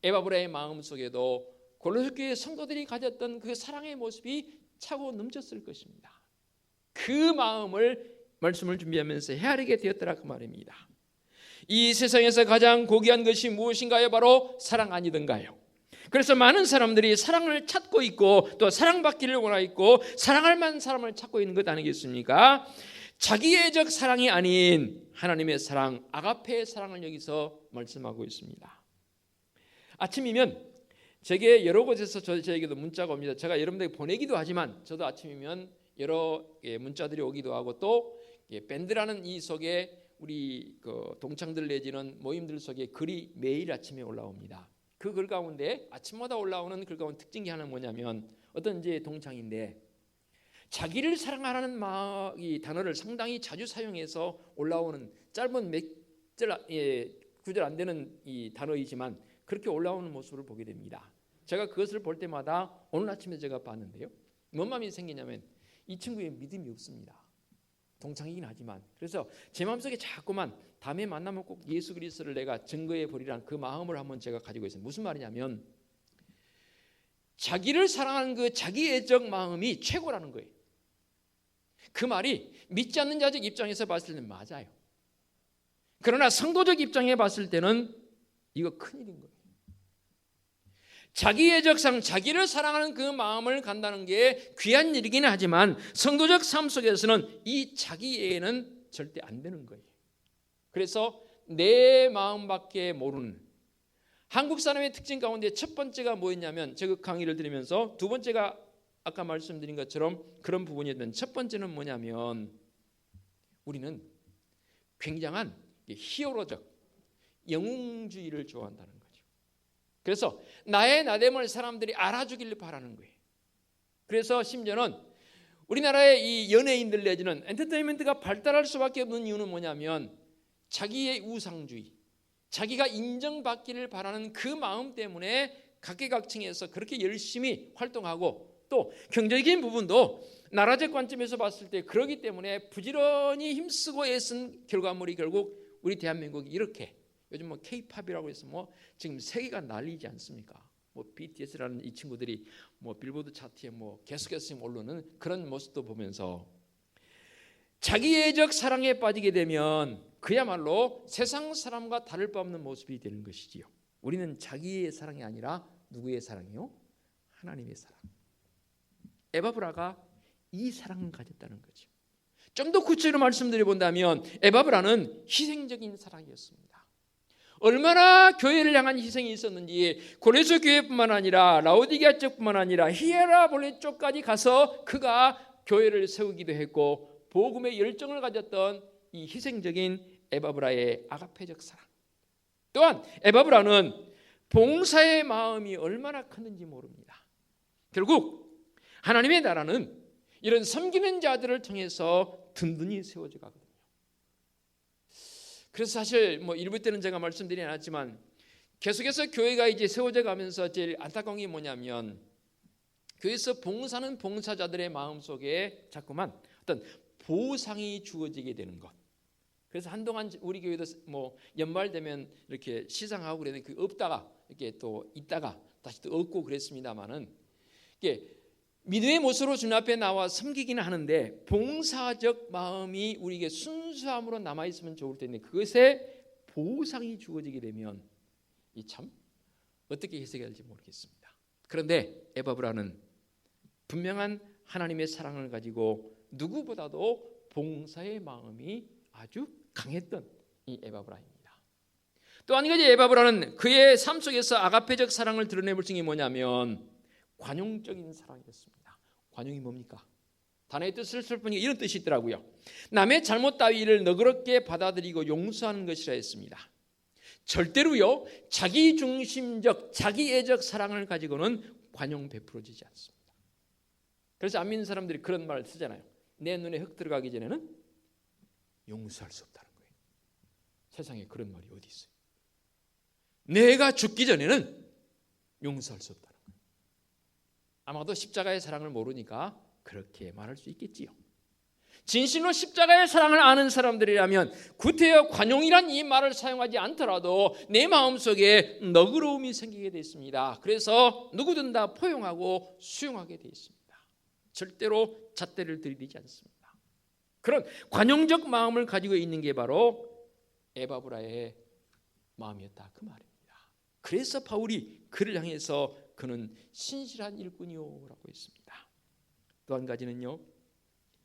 에바브라의 마음속에도 골로새 교회 성도들이 가졌던 그 사랑의 모습이 차고 넘쳤을 것입니다. 그 마음을 말씀을 준비하면서 헤아리게 되었더라 그 말입니다. 이 세상에서 가장 고귀한 것이 무엇인가요? 바로 사랑 아니던가요? 그래서 많은 사람들이 사랑을 찾고 있고 또 사랑받기를 원하고 있고 사랑할 만한 사람을 찾고 있는 것 아니겠습니까? 자기애적 사랑이 아닌 하나님의 사랑, 아가페의 사랑을 여기서 말씀하고 있습니다. 아침이면 제게 여러 곳에서 저에게도 문자가 옵니다. 제가 여러분들에게 보내기도 하지만 저도 아침이면 여러 문자들이 오기도 하고 또 밴드라는 이 속에 우리 그 동창들 내지는 모임들 속에 글이 매일 아침에 올라옵니다. 그 글 가운데 아침마다 올라오는 글 가운데 특징이 하나 뭐냐면 어떤 이제 동창인데 자기를 사랑하라는 이 단어를 상당히 자주 사용해서 올라오는 짧은 몇 절, 구절 안 되는 이 단어이지만 그렇게 올라오는 모습을 보게 됩니다. 제가 그것을 볼 때마다 오늘 아침에 제가 봤는데요. 뭔 마음이 생기냐면 이 친구의 믿음이 없습니다. 동창이긴 하지만 그래서 제 마음속에 자꾸만 다음에 만나면 꼭 예수 그리스도를 내가 증거해 버리라는 그 마음을 한번 제가 가지고 있어요. 무슨 말이냐면 자기를 사랑하는 그 자기애적 마음이 최고라는 거예요. 그 말이 믿지 않는 자적 입장에서 봤을 때는 맞아요. 그러나 성도적 입장에 봤을 때는 이거 큰일인 거예요. 자기애적상 자기를 사랑하는 그 마음을 간다는 게 귀한 일이긴 하지만 성도적 삶 속에서는 이 자기애는 절대 안 되는 거예요. 그래서 내 마음밖에 모르는 한국 사람의 특징 가운데 첫 번째가 뭐였냐면 제가 강의를 들으면서 두 번째가 아까 말씀드린 것처럼 그런 부분이었던 첫 번째는 뭐냐면 우리는 굉장한 히어로적 영웅주의를 좋아한다는 거예요. 그래서 나의 나됨을 사람들이 알아주길 바라는 거예요. 그래서 심지어는 우리나라의 이 연예인들 내지는 엔터테인먼트가 발달할 수밖에 없는 이유는 뭐냐면 자기의 우상주의, 자기가 인정받기를 바라는 그 마음 때문에 각계각층에서 그렇게 열심히 활동하고, 또 경제적인 부분도 나라적 관점에서 봤을 때 그러기 때문에 부지런히 힘쓰고 애쓴 결과물이 결국 우리 대한민국이 이렇게, 요즘 뭐 K-팝이라고 해서 뭐 지금 세계가 난리지 않습니까? 뭐 BTS라는 이 친구들이 뭐 빌보드 차트에 뭐 계속해서 오르는 그런 모습도 보면서 자기애적 사랑에 빠지게 되면 그야말로 세상 사람과 다를 바 없는 모습이 되는 것이지요. 우리는 자기의 사랑이 아니라 누구의 사랑이요? 하나님의 사랑. 에바브라가 이 사랑을 가졌다는 거죠. 좀 더 구체적으로 말씀드려 본다면 에바브라는 희생적인 사랑이었습니다. 얼마나 교회를 향한 희생이 있었는지 고레스 교회뿐만 아니라 라오디게아 쪽뿐만 아니라 히에라볼레 쪽까지 가서 그가 교회를 세우기도 했고 복음의 열정을 가졌던 이 희생적인 에바브라의 아가페적 사랑. 또한 에바브라는 봉사의 마음이 얼마나 컸는지 모릅니다. 결국 하나님의 나라는 이런 섬기는 자들을 통해서 든든히 세워져 가거든요. 그래서 사실 뭐 일부 때는 제가 말씀드리지 않았지만 계속해서 교회가 이제 세워져 가면서 제일 안타까운 게 뭐냐면 교회에서 봉사하는 봉사자들의 마음 속에 자꾸만 어떤 보상이 주어지게 되는 것. 그래서 한동안 우리 교회도 뭐 연말 되면 이렇게 시상하고 그랬는데 그 없다가 이렇게 또 있다가 다시 또 얻고 그랬습니다만은 이게 믿음의 모습으로 주님 앞에 나와 섬기기는 하는데 봉사적 마음이 우리에게 순수함으로 남아 있으면 좋을 텐데 그것에 보상이 주어지게 되면 이 참 어떻게 해석해야 할지 모르겠습니다. 그런데 에바브라는 분명한 하나님의 사랑을 가지고 누구보다도 봉사의 마음이 아주 강했던 이 에바브라입니다. 또 한 가지 에바브라는 그의 삶 속에서 아가페적 사랑을 드러내볼 수 있는 게 뭐냐면 관용적인 사랑이었습니다. 관용이 뭡니까? 단어의 뜻을 살펴보니 이런 뜻이 있더라고요. 남의 잘못 따위를 너그럽게 받아들이고 용서하는 것이라 했습니다. 절대로요 자기중심적 자기애적 사랑을 가지고는 관용 베풀어지지 않습니다. 그래서 안 믿는 사람들이 그런 말을 쓰잖아요. 내 눈에 흙 들어가기 전에는 용서할 수 없다는 거예요. 세상에 그런 말이 어디 있어요? 내가 죽기 전에는 용서할 수 없다는 거예요. 아마도 십자가의 사랑을 모르니까 그렇게 말할 수 있겠지요. 진실로 십자가의 사랑을 아는 사람들이라면 구태여 관용이란 이 말을 사용하지 않더라도 내 마음속에 너그러움이 생기게 되어 있습니다. 그래서 누구든 다 포용하고 수용하게 되어 있습니다. 절대로 잣대를 들이대지 않습니다. 그런 관용적 마음을 가지고 있는 게 바로 에바브라의 마음이었다 그 말입니다. 그래서 바울이 그를 향해서 그는 신실한 일꾼이요라고 했습니다. 또 한 가지는요,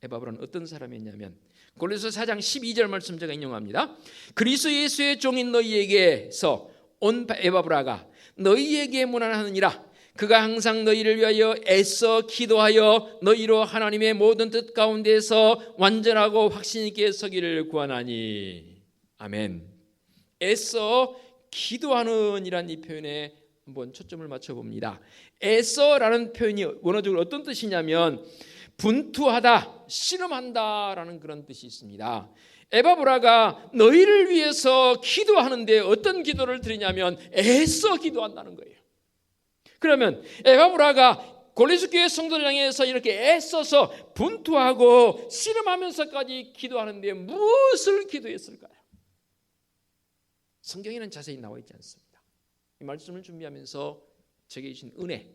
에바브라는 어떤 사람이었냐면 고린도서 4장 12절 말씀 제가 인용합니다. 그리스도 예수의 종인 너희에게서 온 에바브라가 너희에게 문안하느니라. 그가 항상 너희를 위하여 애써 기도하여 너희로 하나님의 모든 뜻 가운데서 완전하고 확신 있게 서기를 구하나니. 아멘. 애써 기도하는 이란 이 표현에 한번 초점을 맞춰봅니다. 애써라는 표현이 원어적으로 어떤 뜻이냐면 분투하다, 씨름한다라는 그런 뜻이 있습니다. 에바브라가 너희를 위해서 기도하는데 어떤 기도를 드리냐면 애써 기도한다는 거예요. 그러면 에바브라가 고린도 교회 성도들 향해서 이렇게 애써서 분투하고 씨름하면서까지 기도하는데 무엇을 기도했을까요? 성경에는 자세히 나와 있지 않습니다. 이 말씀을 준비하면서 제게 주신 은혜,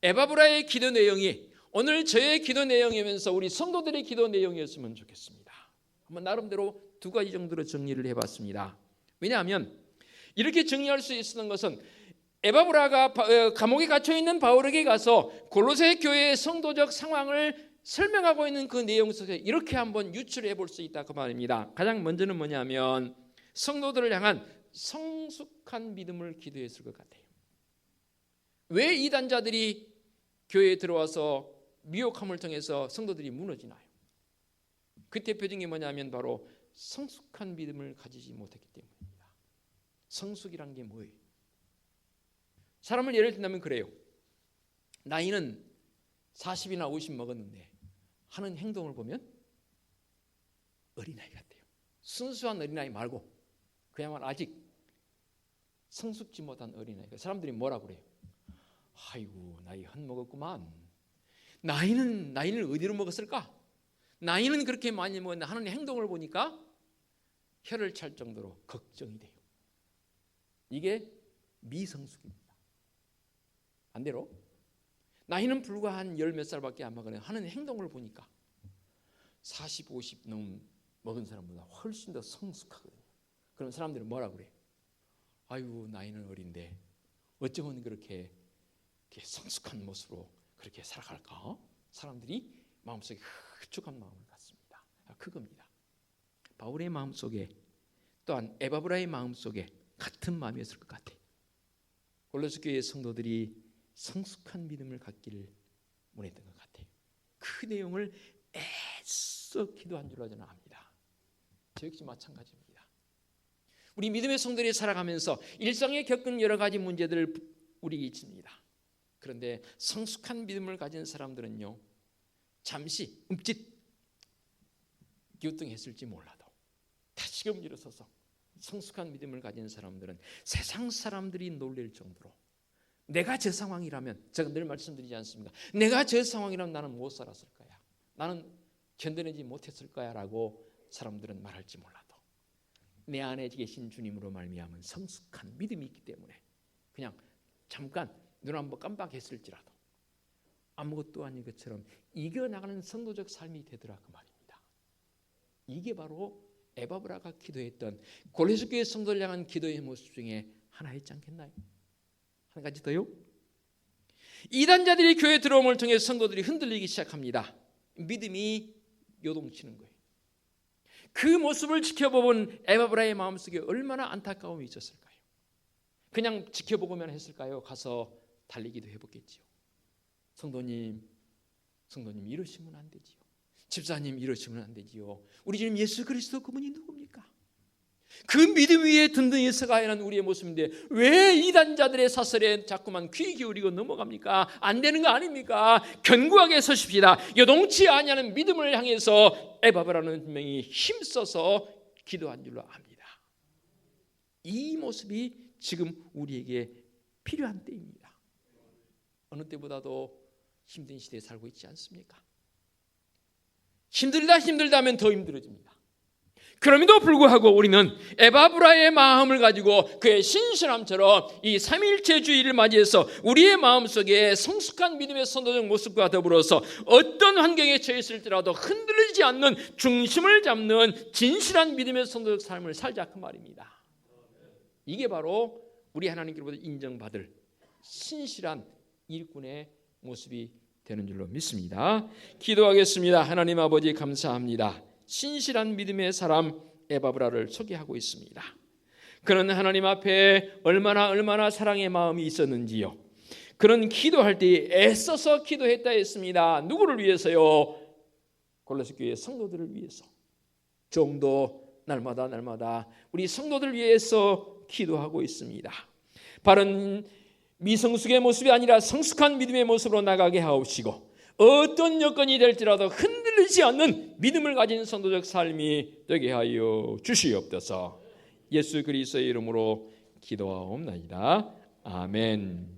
에바브라의 기도 내용이 오늘 저의 기도 내용이면서 우리 성도들의 기도 내용이었으면 좋겠습니다. 한번 나름대로 두 가지 정도로 정리를 해봤습니다. 왜냐하면 이렇게 정리할 수 있었던 것은 에바브라가 감옥에 갇혀있는 바울에게 가서 골로새 교회의 성도적 상황을 설명하고 있는 그 내용 속에 이렇게 한번 유출해 볼 수 있다 그 말입니다. 가장 먼저는 뭐냐면 성도들을 향한 성숙한 믿음을 기도했을 것 같아요. 왜 이단자들이 교회에 들어와서 미혹함을 통해서 성도들이 무너지나요? 그 대표적인 게 뭐냐면 바로 성숙한 믿음을 가지지 못했기 때문입니다. 성숙이란 게 뭐예요? 사람을 예를 든다면 그래요. 나이는 40이나 50 먹었는데 하는 행동을 보면 어린아이 같아요. 순수한 어린아이 말고 그야말로 아직 성숙지 못한 어린아이. 사람들이 뭐라 그래요? 아이고 나이 헛먹었구만. 나이를 어디로 먹었을까? 나이는 그렇게 많이 먹었는데 하는 행동을 보니까 혀를 찰 정도로 걱정이 돼요. 이게 미성숙입니다. 반대로 나이는 불과 한 10몇 살밖에 안 먹었는데 하는 행동을 보니까 40, 50 먹은 사람보다 훨씬 더 성숙하거든요. 그럼 사람들은 뭐라 그래요? 아이고 나이는 어린데 어쩌면 그렇게 성숙한 모습으로 그렇게 살아갈까? 사람들이 마음속에 흡족한 마음을 갖습니다. 그겁니다. 바울의 마음속에 또한 에바브라의 마음속에 같은 마음이었을 것 같아요. 골로새 교회의 성도들이 성숙한 믿음을 갖기를 원했던 것 같아요. 그 내용을 애써 기도한 줄로 저는 압니다. 저 역시 마찬가지입니다. 우리 믿음의 성도들이 살아가면서 일상에 겪은 여러 가지 문제들을 우리에게 있습니다. 그런데 성숙한 믿음을 가진 사람들은요, 잠시 기우뚱했을지 몰라도 다시금 일어서서 성숙한 믿음을 가진 사람들은 세상 사람들이 놀랄 정도로 내가 저 상황이라면, 제가 늘 말씀드리지 않습니까? 내가 저 상황이라면 나는 못 살았을 거야, 나는 견뎌내지 못했을 거야 라고 사람들은 말할지 몰라도 내 안에 계신 주님으로 말미암은 성숙한 믿음이 있기 때문에 그냥 잠깐 눈 한번 깜빡했을지라도 아무것도 아닌 것처럼 이겨나가는 성도적 삶이 되더라 그 말입니다. 이게 바로 에바브라가 기도했던 골로새 교회 성도를 향한 기도의 모습 중에 하나였지 않겠나요? 한 가지 더요. 이단자들이 교회에 들어옴을 통해 성도들이 흔들리기 시작합니다. 믿음이 요동치는 거예요. 그 모습을 지켜보본 에바브라의 마음속에 얼마나 안타까움이 있었을까요? 그냥 지켜보고만 했을까요? 가서 달리기도 해보겠지요. 성도님 이러시면 안 되지요. 집사님 이러시면 안 되지요. 우리 주님 예수 그리스도 그분이 누굽니까? 그 믿음 위에 든든히 서가야 하는 우리의 모습인데 왜 이단자들의 사설에 자꾸만 귀 기울이고 넘어갑니까? 안 되는 거 아닙니까? 견고하게 서십시다. 요동치 아니하는 믿음을 향해서 에바브라는 분명히 힘써서 기도한 줄로 압니다. 이 모습이 지금 우리에게 필요한 때입니다. 어느 때보다도 힘든 시대에 살고 있지 않습니까? 힘들다면 더 힘들어집니다. 그럼에도 불구하고 우리는 에바브라의 마음을 가지고 그의 신실함처럼 이 삼위일체주의를 맞이해서 우리의 마음속에 성숙한 믿음의 선도적 모습과 더불어서 어떤 환경에 처했을지라도 흔들리지 않는 중심을 잡는 진실한 믿음의 선도적 삶을 살자 그 말입니다. 이게 바로 우리 하나님께로부터 인정받을 신실한 일꾼의 모습이 되는 줄로 믿습니다. 기도하겠습니다. 하나님 아버지 감사합니다. 신실한 믿음의 사람 에바브라를 소개하고 있습니다. 그는 하나님 앞에 얼마나 사랑의 마음이 있었는지요. 그는 기도할 때 애써서 기도했다 했습니다. 누구를 위해서요? 골로새 교회 성도들을 위해서. 좀도 날마다 우리 성도들 위해서 기도하고 있습니다. 바른 미성숙의 모습이 아니라 성숙한 믿음의 모습으로 나가게 하옵시고 어떤 여건이 될지라도 흔들리지 않는 믿음을 가진 선도적 삶이 되게 하여 주시옵소서. 예수 그리스도의 이름으로 기도하옵나이다. 아멘.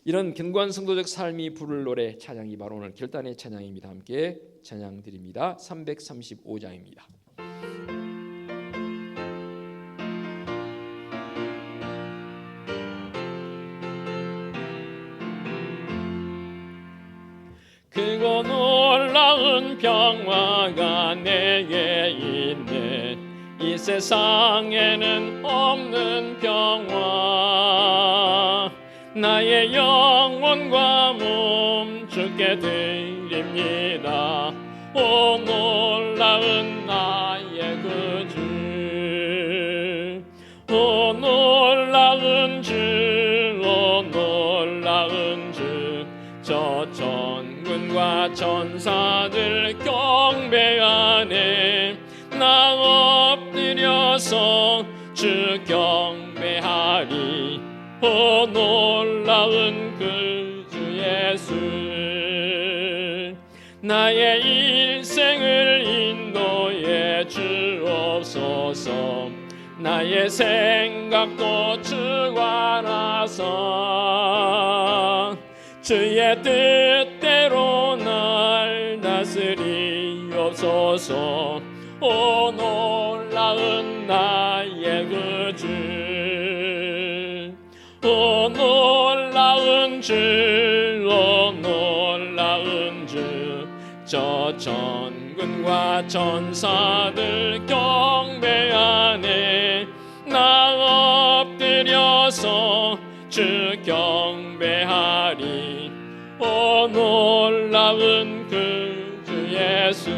이런 견고한 성도적 삶이 부를 노래 찬양이 바로 오늘 결단의 찬양입니다. 함께 찬양 드립니다. 335장입니다. 크고 놀라운 평화가 내게 있네. 이 세상에는 없는 평화. 나의 영혼과 몸 주께 드립니다. 오 놀라운 나의 그 주. 오 놀라운 주. 오 놀라운 주. 저 전군과 전사들 경배하네. 나 엎드려서 주 경배하리. 오 놀라운 그 주 예수. 나의 일생을 인도해 주옵소서. 나의 생각도 주관하사 주의 뜻대로 날 다스리옵소서. 오 놀라운 나의 그 주, 오 놀라운 주, 오 놀라운 주. 저 전군과 전사들 경배하네. 나 엎드려서 주 경배하리. 오 놀라운 그 주 예수.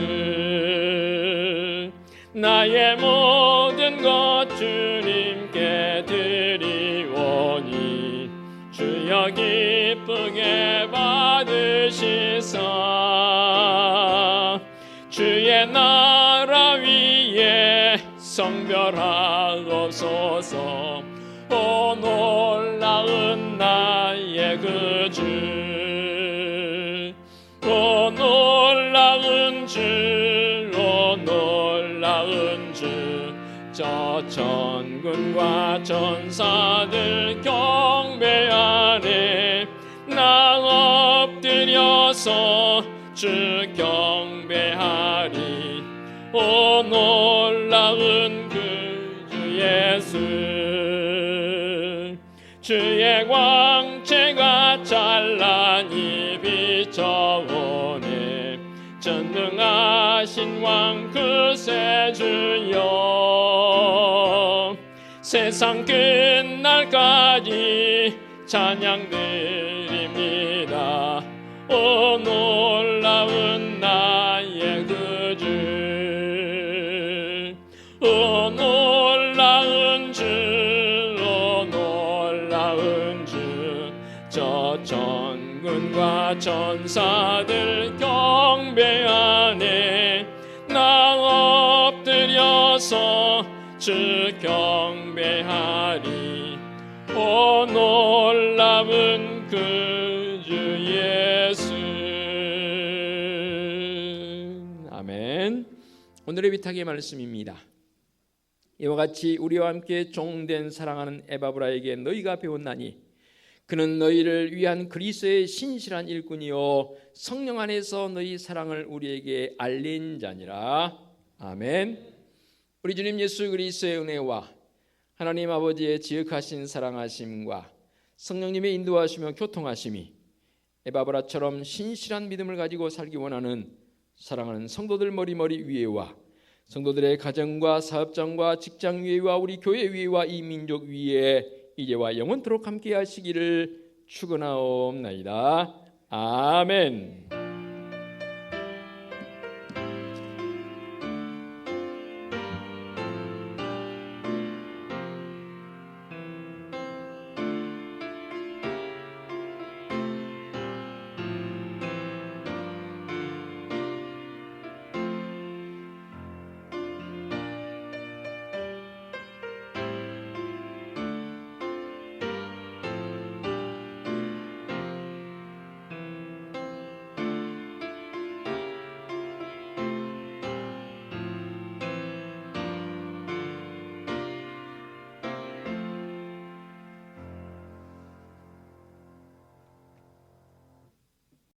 나의 모든 것 주님께 드리오니 주여 기쁘게 받으시사. 주의 나라 위에 성별하옵소서. 오 놀라운 나의 그 주, 오 놀라운 주, 오 놀라운 주. 저 전군과 전사들 경배하네. 나 엎드려서 주 경배하리. 오 놀라운 그 주 예수. 주의 광채가 찬란히 비춰오네. 전능하신 왕 그새 주여. 세상 끝날까지 찬양 드립니다. 오 놀라운 나의 그 주, 오 놀라운 주, 오 놀라운 주. 저 전군과 전사들 경배하네. 나 엎드려서 주 경배하리. 오 놀라운 그 주 예수. 아멘. 오늘의 위탁의 말씀입니다. 이와 같이 우리와 함께 종된 사랑하는 에바브라에게 너희가 배웠나니 그는 너희를 위한 그리스도의 신실한 일꾼이요 성령 안에서 너희 사랑을 우리에게 알린 자니라. 아멘. 우리 주님 예수 그리스도의 은혜와 하나님 아버지의 지극하신 사랑하심과 성령님의 인도하시며 교통하심이 에바브라처럼 신실한 믿음을 가지고 살기 원하는 사랑하는 성도들 머리머리 위에와 성도들의 가정과 사업장과 직장 위에와 우리 교회 위에와 이 민족 위에 이제와 영원토록 함께 하시기를 축원하옵나이다. 아멘.